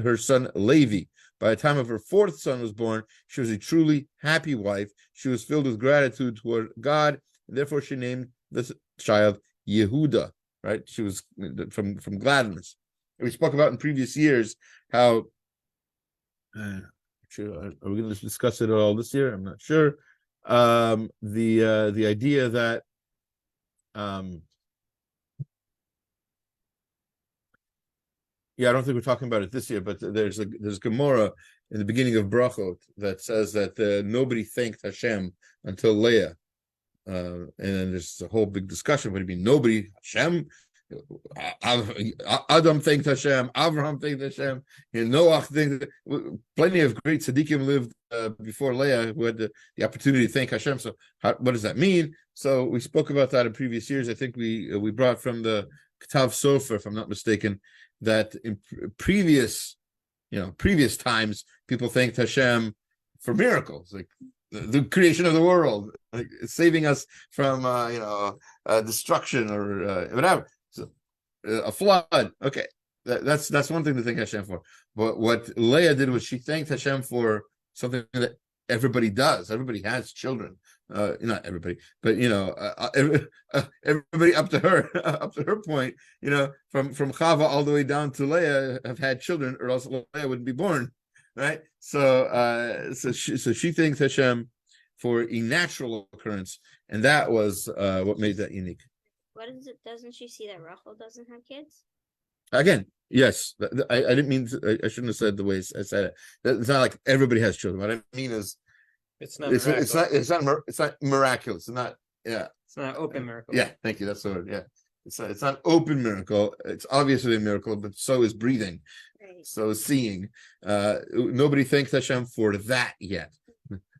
her son Levi. By the time of her fourth son was born, she was a truly happy wife. She was filled with gratitude toward God, and therefore she named this child Yehuda. Right? She was from gladness. And we spoke about in previous years how. Are we going to discuss it all this year? I'm not sure. The idea that I don't think we're talking about it this year, but there's Gemara in the beginning of Brachot that says that nobody thanked Hashem until Leah, and then there's a whole big discussion. What do you mean nobody? Hashem? Adam thanked Hashem, Abraham thanked Hashem, Noah thanked. Plenty of great tzaddikim lived before Leah who had the opportunity to thank Hashem. So what does that mean? So we spoke about that in previous years. I think we brought from the Ketav Sofer, if I'm not mistaken, that in previous times people thanked Hashem for miracles. Like the creation of the world, like saving us from destruction or whatever. So, a flood. Okay, that's one thing to thank Hashem for. But what Leah did was she thanked Hashem for something that everybody does. Everybody has children. Not everybody, but everybody up to her point. From Chava all the way down to Leah have had children, or else Leah wouldn't be born, right? So she thanks Hashem for a natural occurrence, and that was what made that unique. What is it? Doesn't she see that Rachel doesn't have kids? Again, yes, I didn't mean to, I shouldn't have said the way I said it. It's not like everybody has children. What I mean is, it's not miraculous. It's not It's not open miracle. Yeah, thank you. That's the word. Yeah, it's not open miracle. It's obviously a miracle, but so is breathing. Right. So is seeing. Nobody thanks Hashem for that yet.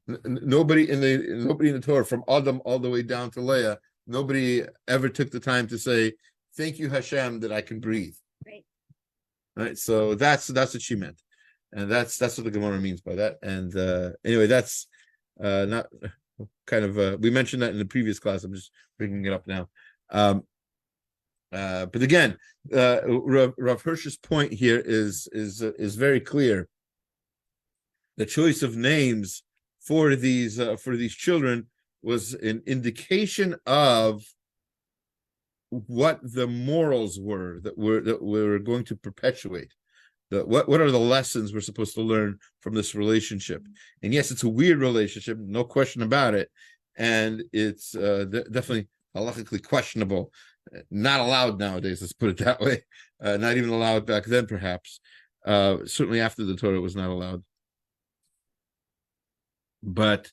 Nobody in the Torah, from Adam all the way down to Leah, nobody ever took the time to say, "Thank you, Hashem, that I can breathe." Right. So that's what she meant, and that's what the Gemara means by that. And anyway, that's not kind of we mentioned that in the previous class. I'm just bringing it up now. But again, Rav Hirsch's point here is very clear. The choice of names for these children was an indication of what the morals were that we're going to perpetuate. What are the lessons we're supposed to learn from this relationship? And yes, it's a weird relationship, no question about it, and it's definitely halachically questionable, not allowed nowadays. Let's put it that way. Not even allowed back then, perhaps. Certainly after the Torah, it was not allowed. But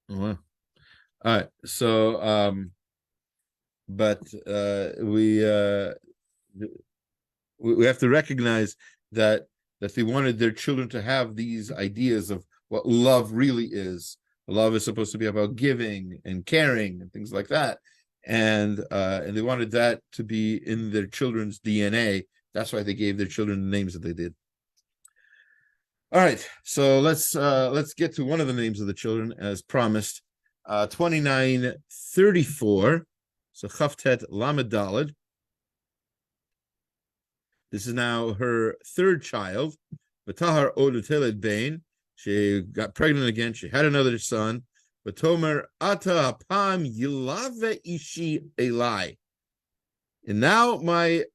well, all right. So, but we have to recognize that they wanted their children to have these ideas of what love really is. Love is supposed to be about giving and caring and things like that, and they wanted that to be in their children's DNA. That's why they gave their children the names that they did. All right, so let's get to one of the names of the children as promised. 2934. So Chavtet Lamed Daled. This is now her third child. V'tahar Oduteled Bain. She got pregnant again. She had another son. V'tomer Ata Apam Yilave Ishi Eli. And now my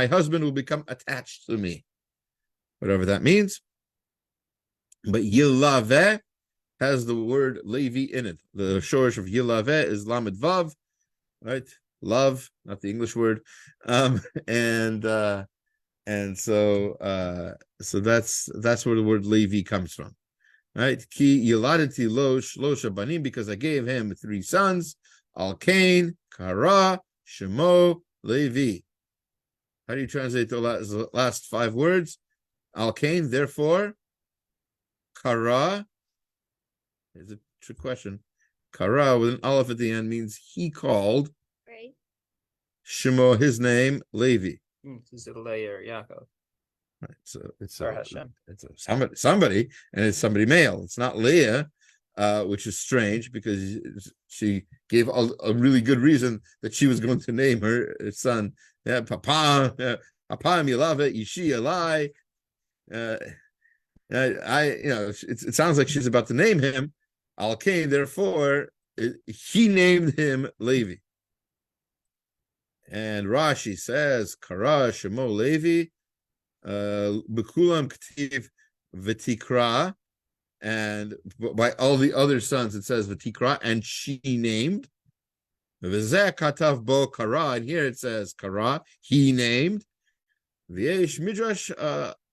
husband will become attached to me, whatever that means. But Yilave has the word Levi in it. The shorish of Yilave is Lamed Vav, right? Love, not the English word. And so that's where the word Levi comes from. Right? Ki Yiladati Lo Shlosha Banim, because I gave him 3 sons, Al Kain, Kara, Shemo, Levi. How do you translate the last 5 words? Al Kain, therefore, Kara. Here's a trick question. Kara with an aleph at the end means he called. Right. Shemo, his name, Levi. Is it Leah or Yaakov? Right. So it's somebody, and it's somebody male. It's not Leah, which is strange because she gave a really good reason that she was going to name her son. Yeah, Papa Milava Ishi Eli. It sounds like she's about to name him Al Kain. Therefore, he named him Levi. And Rashi says, Kara Shemo Levi, Bekulam K'tiv V'tikra, and by all the other sons it says V'tikra, and she named. V'zeh Katav Bo Kara, and here it says Kara, he named. V'yesh Midrash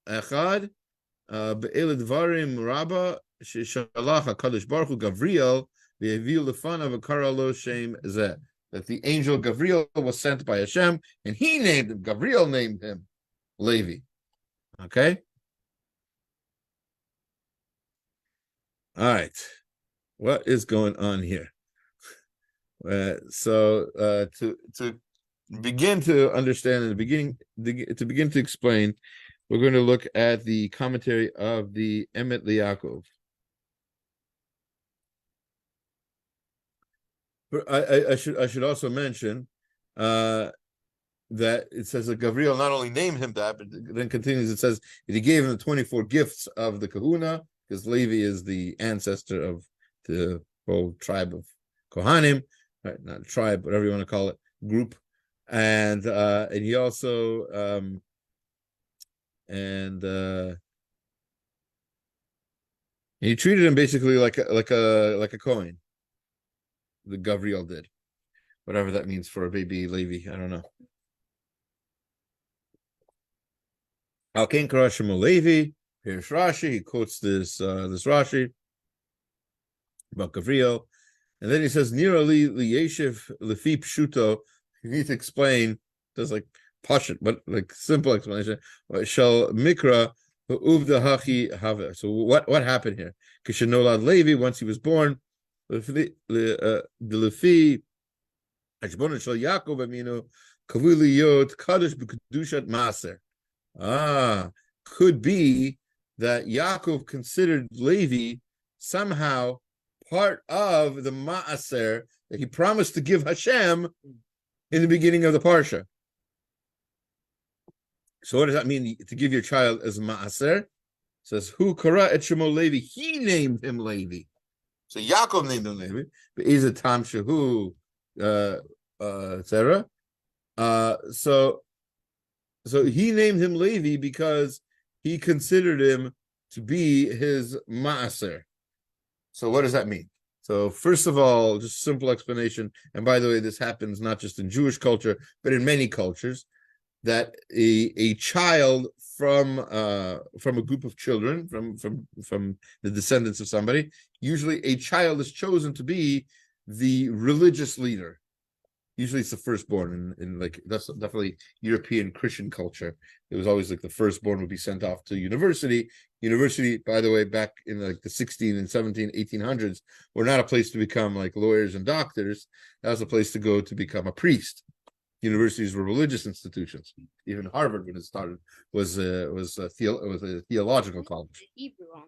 Echad, Be'el Dvarim Rabba, Shalach HaKadosh Baruch Hu Gavriel, V'yeviu Lefanav V'kara Lo Shem Zeh. That the angel Gavriel was sent by Hashem, and he named him. Gavriel named him Levi. Okay. All right. What is going on here? So to begin to understand in the beginning, to begin to explain, we're going to look at the commentary of the Emet Yaakov. I should also mention that it says that Gabriel not only named him that, but then continues. It says that he gave him the 24 gifts of the Kahuna, because Levi is the ancestor of the whole tribe of Kohanim, right? Not tribe, whatever you want to call it, group. And he also he treated him basically like a Kohen. The Gabriel did, whatever that means for a baby Levi. I don't know. Al Ken Karashim Levi. Here's Rashi. He quotes this Rashi about Gabriel, and then he says, "Nira li yeshiv lefi pshuto." You need to explain. There's like pashut, but like simple explanation. Shall mikra uvda hachi have. So what happened here? Kishenolad Levi, once he was born, the lefi hashbonon shel Yaakov aminu kavuli yod kadosh b'kedushat maser. Could be that Yaakov considered Levi somehow part of the Ma'aser that he promised to give Hashem in the beginning of the Parsha. So what does that mean, to give your child as Ma'aser? It says, Hu kara et shemo Levi. He named him Levi. So Yaakov named him Levi. But is it Tam Shehu, etc. So he named him Levi because he considered him to be his Ma'aser. So what does that mean? So first of all, just simple explanation. And by the way, this happens not just in Jewish culture, but in many cultures, that a child from a group of children, from the descendants of somebody, usually a child is chosen to be the religious leader. Usually it's the firstborn, in like, that's definitely European Christian culture. It was always like the firstborn would be sent off to university. University, by the way, back in like the 16 and 17, 1800s, were not a place to become like lawyers and doctors. That was a place to go to become a priest. Universities were religious institutions. Even Harvard, when it started, was a theological college. Hebrew on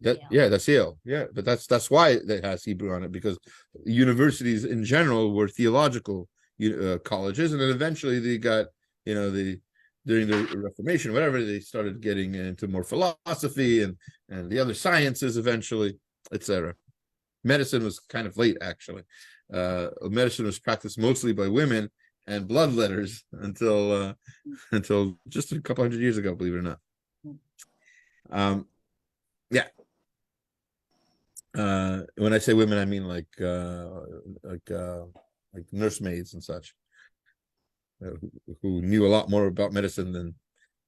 That, yeah, that's Yale. Yeah, but that's why it has Hebrew on it, because universities in general were theological colleges, and then eventually they got, during the Reformation, whatever, they started getting into more philosophy and the other sciences eventually, etc. Medicine was kind of late, actually. Medicine was practiced mostly by women and bloodletters until just a couple hundred years ago, believe it or not. Yeah. When I say women, I mean like nursemaids and such, who knew a lot more about medicine than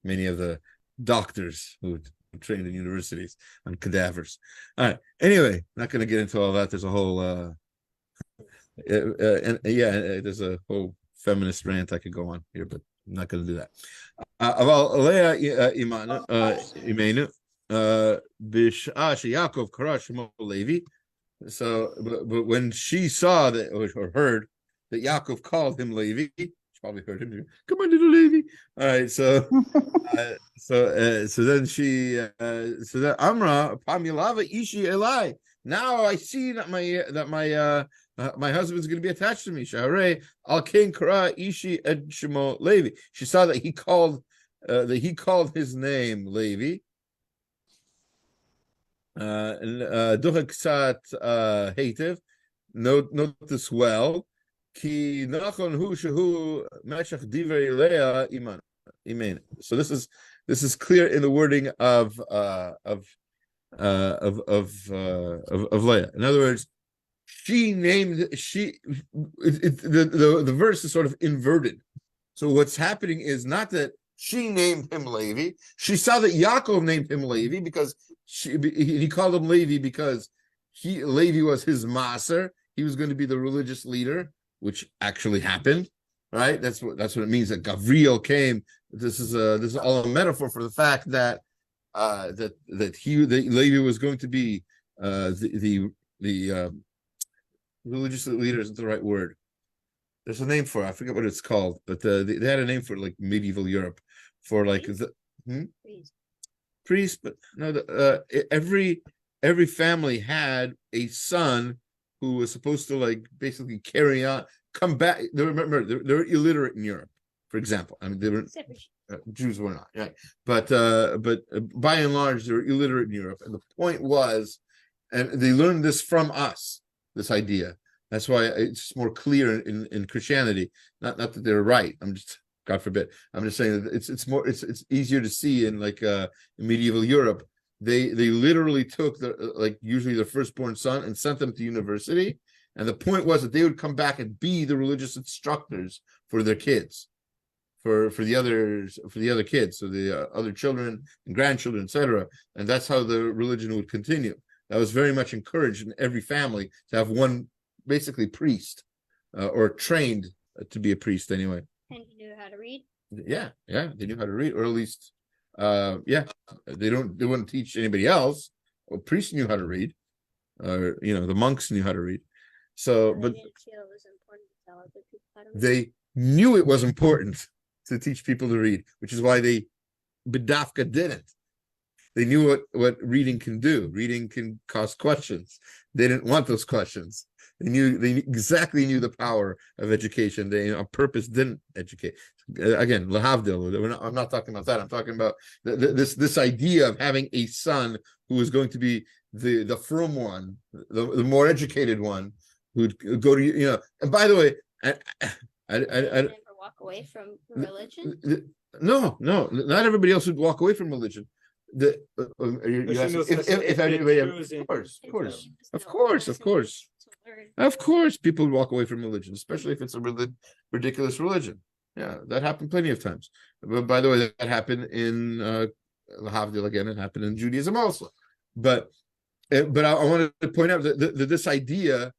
many of the doctors who trained in universities on cadavers. All right. Anyway, not going to get into all that. There's a whole there's a whole feminist rant I could go on here, but I'm not going to do that. Leah Imenu. Yaakov Kara Shemo Levi. So, but when she saw that or heard that Yaakov called him Levi, she probably heard him. Come on, little Levi. All right, so then she so that Amra Pamilava Ishi Eli. Now I see that my husband's going to be attached to me. Shaharei Al Ken Kara Ishi Ed Shemo Levi. She saw that he called his name Levi. Note this well. Ki nachon hu shehu meshach divrei Leah iman. So this is clear in the wording of Leah. In other words, the verse is sort of inverted. So what's happening is not that she named him Levi. She saw that Yaakov named him Levi because he called him Levi because Levi was his maser. He was going to be the religious leader, which actually happened, right? That's what it means that Gabriel came. This is all a metaphor for the fact that Levi was going to be the religious leader. Isn't the right word? There's a name for it. I forget what it's called, but they had a name for like medieval Europe, for like Priest, but no, every family had a son who was supposed to like basically carry on, come back. Remember, they're illiterate in Europe, for example. I mean, they were Jews were not, right? But by and large, they were illiterate in Europe, and the point was, and they learned this from us, this idea. That's why it's more clear in Christianity. Not that they're right. I'm just, God forbid. I'm just saying that it's easier to see in like in medieval Europe. They literally took usually their firstborn son and sent them to university, and the point was that they would come back and be the religious instructors for their kids, for the other kids, so the other children and grandchildren, etc. And that's how the religion would continue. That was very much encouraged in every family to have one basically priest or trained to be a priest anyway. And he knew how to read. Yeah, they knew how to read, or at least. They wouldn't teach anybody else. Well, priests knew how to read, or the monks knew how to read. So, but didn't feel it was important to tell other people how to read. They knew it was important to teach people to read, which is why they bedafka didn't. They knew what reading can do. Reading can cause questions. They didn't want those questions. They exactly knew the power of education. They on purpose didn't educate. Again, lahavdil. I'm not talking about that. I'm talking about this idea of having a son who is going to be the frum one, the more educated one, who'd go to And by the way, I never walk away from religion. No, not everybody else would walk away from religion. If anybody, of course, people would walk away from religion, especially if it's a ridiculous religion. Yeah, that happened plenty of times. But by the way, that happened in Havdil again. It happened in Judaism also. But I wanted to point out that this idea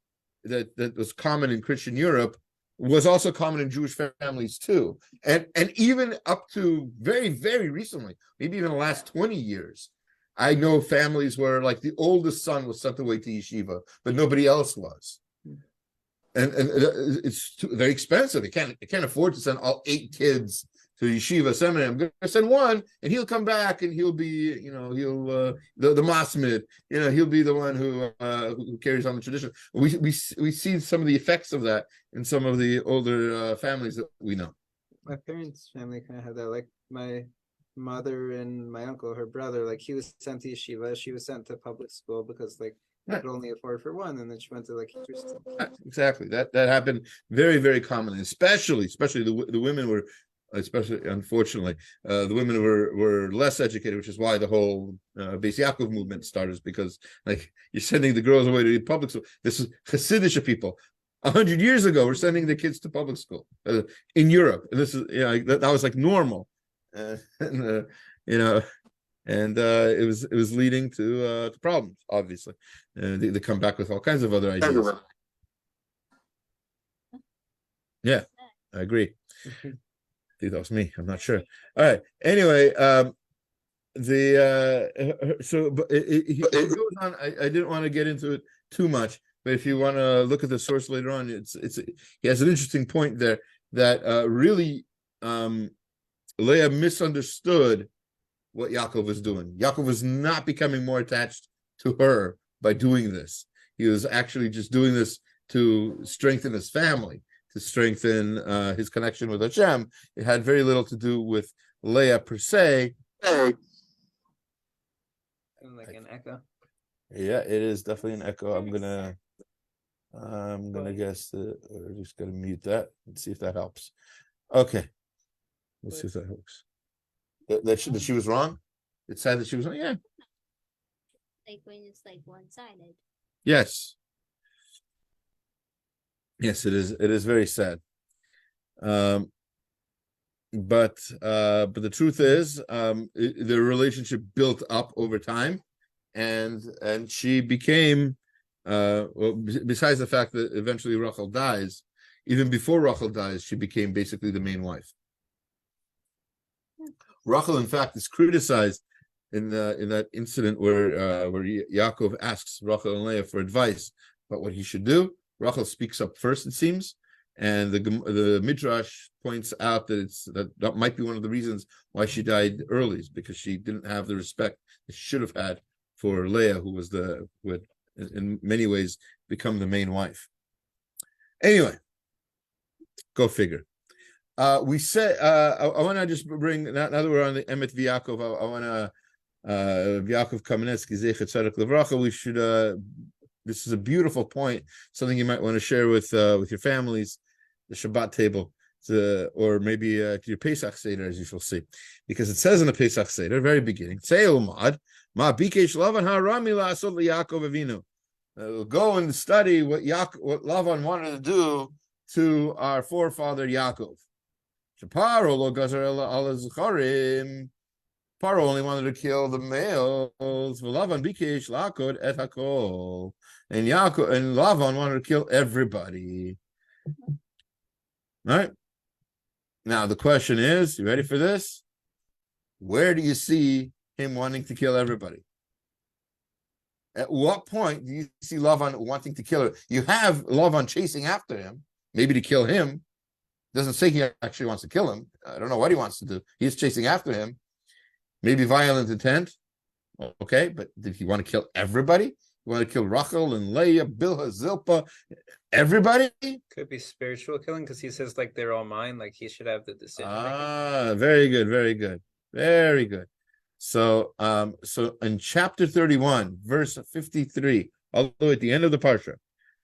that was common in Christian Europe was also common in Jewish families too, and even up to very, very recently, maybe even the last 20 years, I know families where like the oldest son was sent away to yeshiva, but nobody else was, and it's very expensive. They can't afford to send all 8 kids to yeshiva seminary. I'm going to send one, and he'll come back, and he'll be, the masmid, he'll be the one who carries on the tradition. We see some of the effects of that in some of the older families that we know. My parents' family kind of had that. Like my mother and my uncle, her brother, like he was sent to yeshiva. She was sent to public school because like they could only afford for one, and then she went to like exactly that happened very, very commonly, especially the women were. Especially, unfortunately, the women were less educated, which is why the whole Vayetzei Yaakov movement started. Because like you're sending the girls away to the public school. This is Hasidic people. 100 years ago, we're sending the kids to public school in Europe, and this is that was like normal, and it was leading to problems. Obviously, they come back with all kinds of other ideas. Yeah, I agree. I think that was me. I'm not sure. All right. Anyway, he goes on. I didn't want to get into it too much, but if you want to look at the source later on, he has an interesting point there that really Leah misunderstood what Yaakov was doing. Yaakov was not becoming more attached to her by doing this. He was actually just doing this to strengthen his family, to strengthen his connection with H-Shem. It had very little to do with Leah per se. Like an echo. Yeah, it is definitely an echo. I'm gonna guess we're just gonna mute that and see if that helps. Okay, let's see if that helps. That she was wrong. It's sad that she was wrong. Yeah. Like when it's like one-sided. Yes. Yes, it is. It is very sad. But the truth is, the relationship built up over time, and she became, besides the fact that eventually Rachel dies, even before Rachel dies, she became basically the main wife. Rachel, in fact, is criticized in that incident where Yaakov asks Rachel and Leah for advice about what he should do. Rachel speaks up first, it seems, And the Midrash points out that that might be one of the reasons why she died early, is because she didn't have the respect that she should have had for Leah, who had in many ways become the main wife. Anyway, go figure. We said I want to just bring, now that we're on the Emet Yaakov, I want to Yaakov Kamenetsky Zecher Tzedek Levracha. We should this is a beautiful point, something you might want to share with your families, the Shabbat table, or maybe to your Pesach Seder, as you shall see, because it says in the Pesach Seder, very beginning, Tzei Ma Bikesh Lavan Harami La'asot LeYaakov Avinu. Go and study what Lavan wanted to do to our forefather Yaakov. Paro lo gazer al zacharim. Paro only wanted to kill the males. Lavan bikesh lakod et hakol. And Lavan wanted to kill everybody. All right. Now the question is, you ready for this? Where do you see him wanting to kill everybody? At what point do you see Lavan wanting to kill her? You have Lavan chasing after him, maybe to kill him. Doesn't say he actually wants to kill him. I don't know what he wants to do. He's chasing after him. Maybe violent intent. Okay, but did he want to kill everybody? He want to kill Rachel and Leah, Bilhah, Zilpah, everybody? Could be spiritual killing, because he says like they're all mine, like he should have the decision. Very good, very good, very good. So, so in chapter 31, verse 53, all the way at the end of the parsha,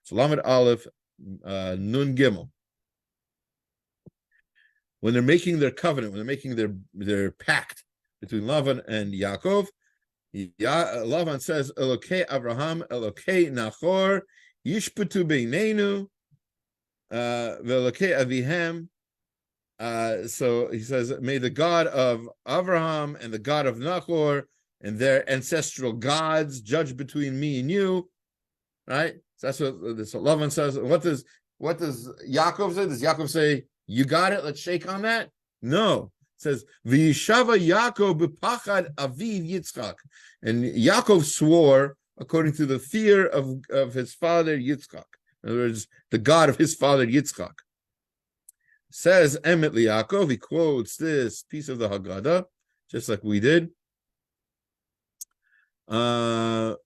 so Lamed Aleph, Nun Gimel. When they're making their covenant, when they're making their pact between Lavan and Yaakov, Lavan says, Elokei Abraham, Elokei Nachor, Yishpatu Beinenu, Velokei Avihem. So he says, may the God of Abraham and the God of Nachor and their ancestral gods judge between me and you. Right? So that's what Lavan says. What does Yaakov say? Does Yaakov say, you got it, let's shake on that? No. It says, V'yishava Yaakov b'pachad aviv Yitzchak. And Yaakov swore according to the fear of his father Yitzchak. In other words, the God of his father Yitzchak. Says Emet Yaakov, he quotes this piece of the Haggada, just like we did. Ekvar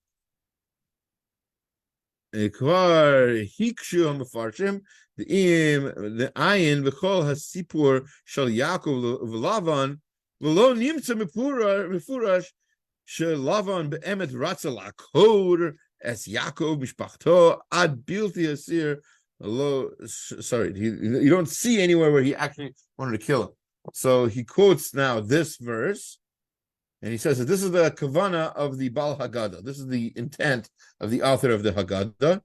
hikshu hamafarshim the ayin v'chol hasipur shel Yaakov v'Lavan v'lo nimtza mefurash shel Lavan be'emet ratza lakod es Yaakov mishpachto ad bilti asir. Sorry, you don't see anywhere where he actually wanted to kill him. So he quotes now this verse, and he says that this is the kavana of the Bal Haggada. This is the intent of the author of the Haggada,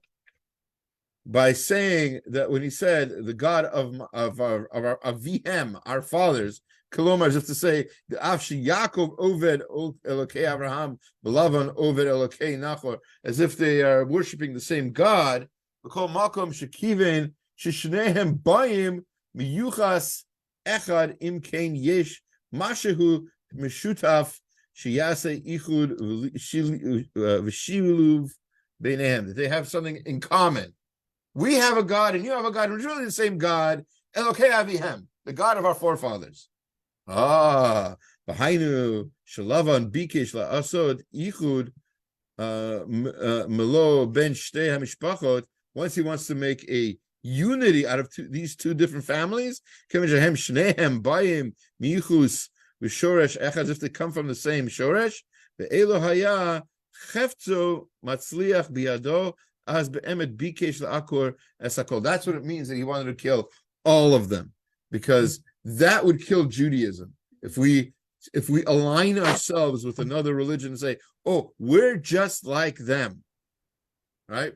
by saying that when he said the God of our Avihem, our fathers, Kolomar, as if to say the Avshi Yaakov Oved Elokei Abraham, Lavan Oved Elokei Nachor, as if they are worshiping the same God. Kol makom shekiven sheshnehem bayim miyuchas echad im kein yesh mashehu meshutaf sheyase ichud v'shiluv beinehem. That they have something in common. We have a God and you have a God, and it's really the same God. Elokei Avihem, the God of our forefathers. V'hainu shalavan bikesh la'asod ichud melo ben shtei hamishpachot. Once he wants to make a unity out of these two different families, as if they come from the same shoresh, that's what it means that he wanted to kill all of them, because that would kill Judaism. If we align ourselves with another religion and say, oh, we're just like them, right?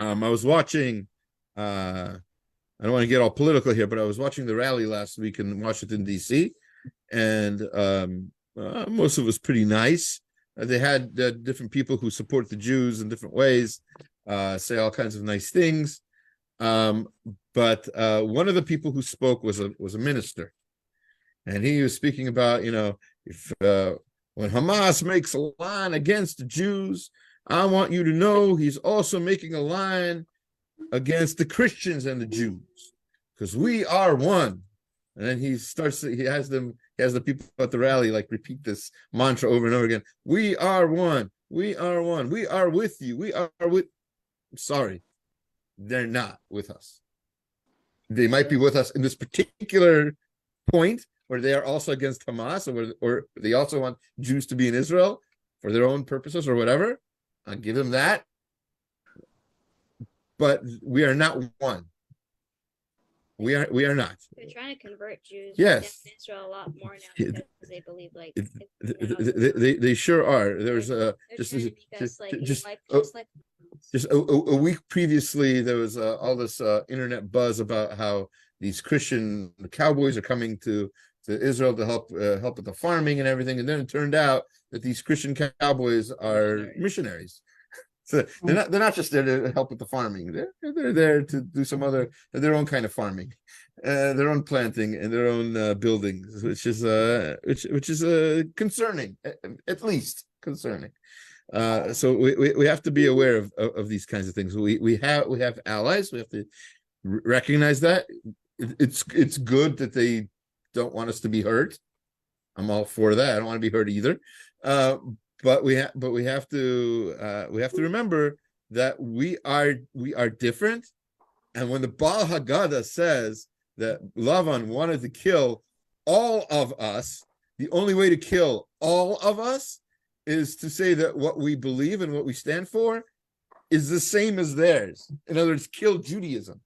I was watching, I don't want to get all political here, but I was watching the rally last week in Washington, D.C., and most of it was pretty nice. They had different people who support the Jews in different ways, say all kinds of nice things. But one of the people who spoke was a minister. And he was speaking about, if when Hamas makes a line against the Jews, I want you to know he's also making a line against the Christians and the Jews, because we are one. And then he has the people at the rally like repeat this mantra over and over again. We are one. We are one. We are with you. We are with. Sorry, they're not with us. They might be with us in this particular point where they are also against Hamas, or they also want Jews to be in Israel for their own purposes or whatever. I'll give them that. But we are not one. We are not. They're trying to convert Jews Yes. in Israel a lot more now because they believe like They sure are. There was just a week previously, there was all this internet buzz about how these Christian cowboys are coming to Israel to help with the farming and everything, and then it turned out that these Christian cowboys are missionaries. So they're not just there to help with the farming. They're there to do their own kind of farming, their own planting and their own buildings, which is concerning, at least concerning. So we have to be aware of these kinds of things. We have allies. We have to recognize that. It's good that they don't want us to be hurt. I'm all for that. I don't want to be hurt either. But we have to remember that we are different. And when the Baal Haggada says that Lavan wanted to kill all of us, the only way to kill all of us is to say that what we believe and what we stand for is the same as theirs. In other words, kill Judaism.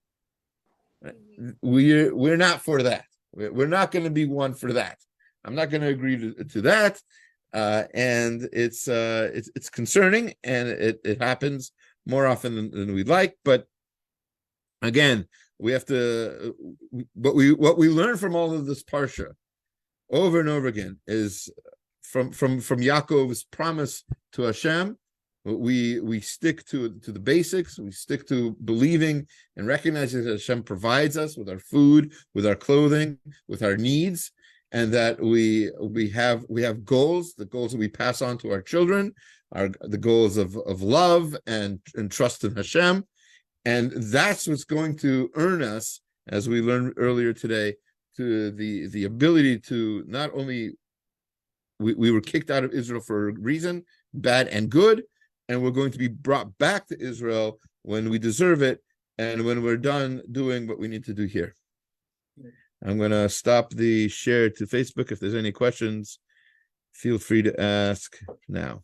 We're not for that. We're not going to be one for that. I'm not going to agree to that. And it's concerning, and it happens more often than we'd like. But again, we have to. What we learn from all of this parsha over and over again is from Yaakov's promise to H-Shem. We stick to the basics. We stick to believing and recognizing that H-Shem provides us with our food, with our clothing, with our needs. And that we have goals, the goals that we pass on to our children, the goals of love and trust in Hashem, and that's what's going to earn us, as we learned earlier today, to the ability to not only we were kicked out of Israel for a reason, bad and good, and we're going to be brought back to Israel when we deserve it, and when we're done doing what we need to do here. I'm going to stop the share to Facebook. If there's any questions, feel free to ask now.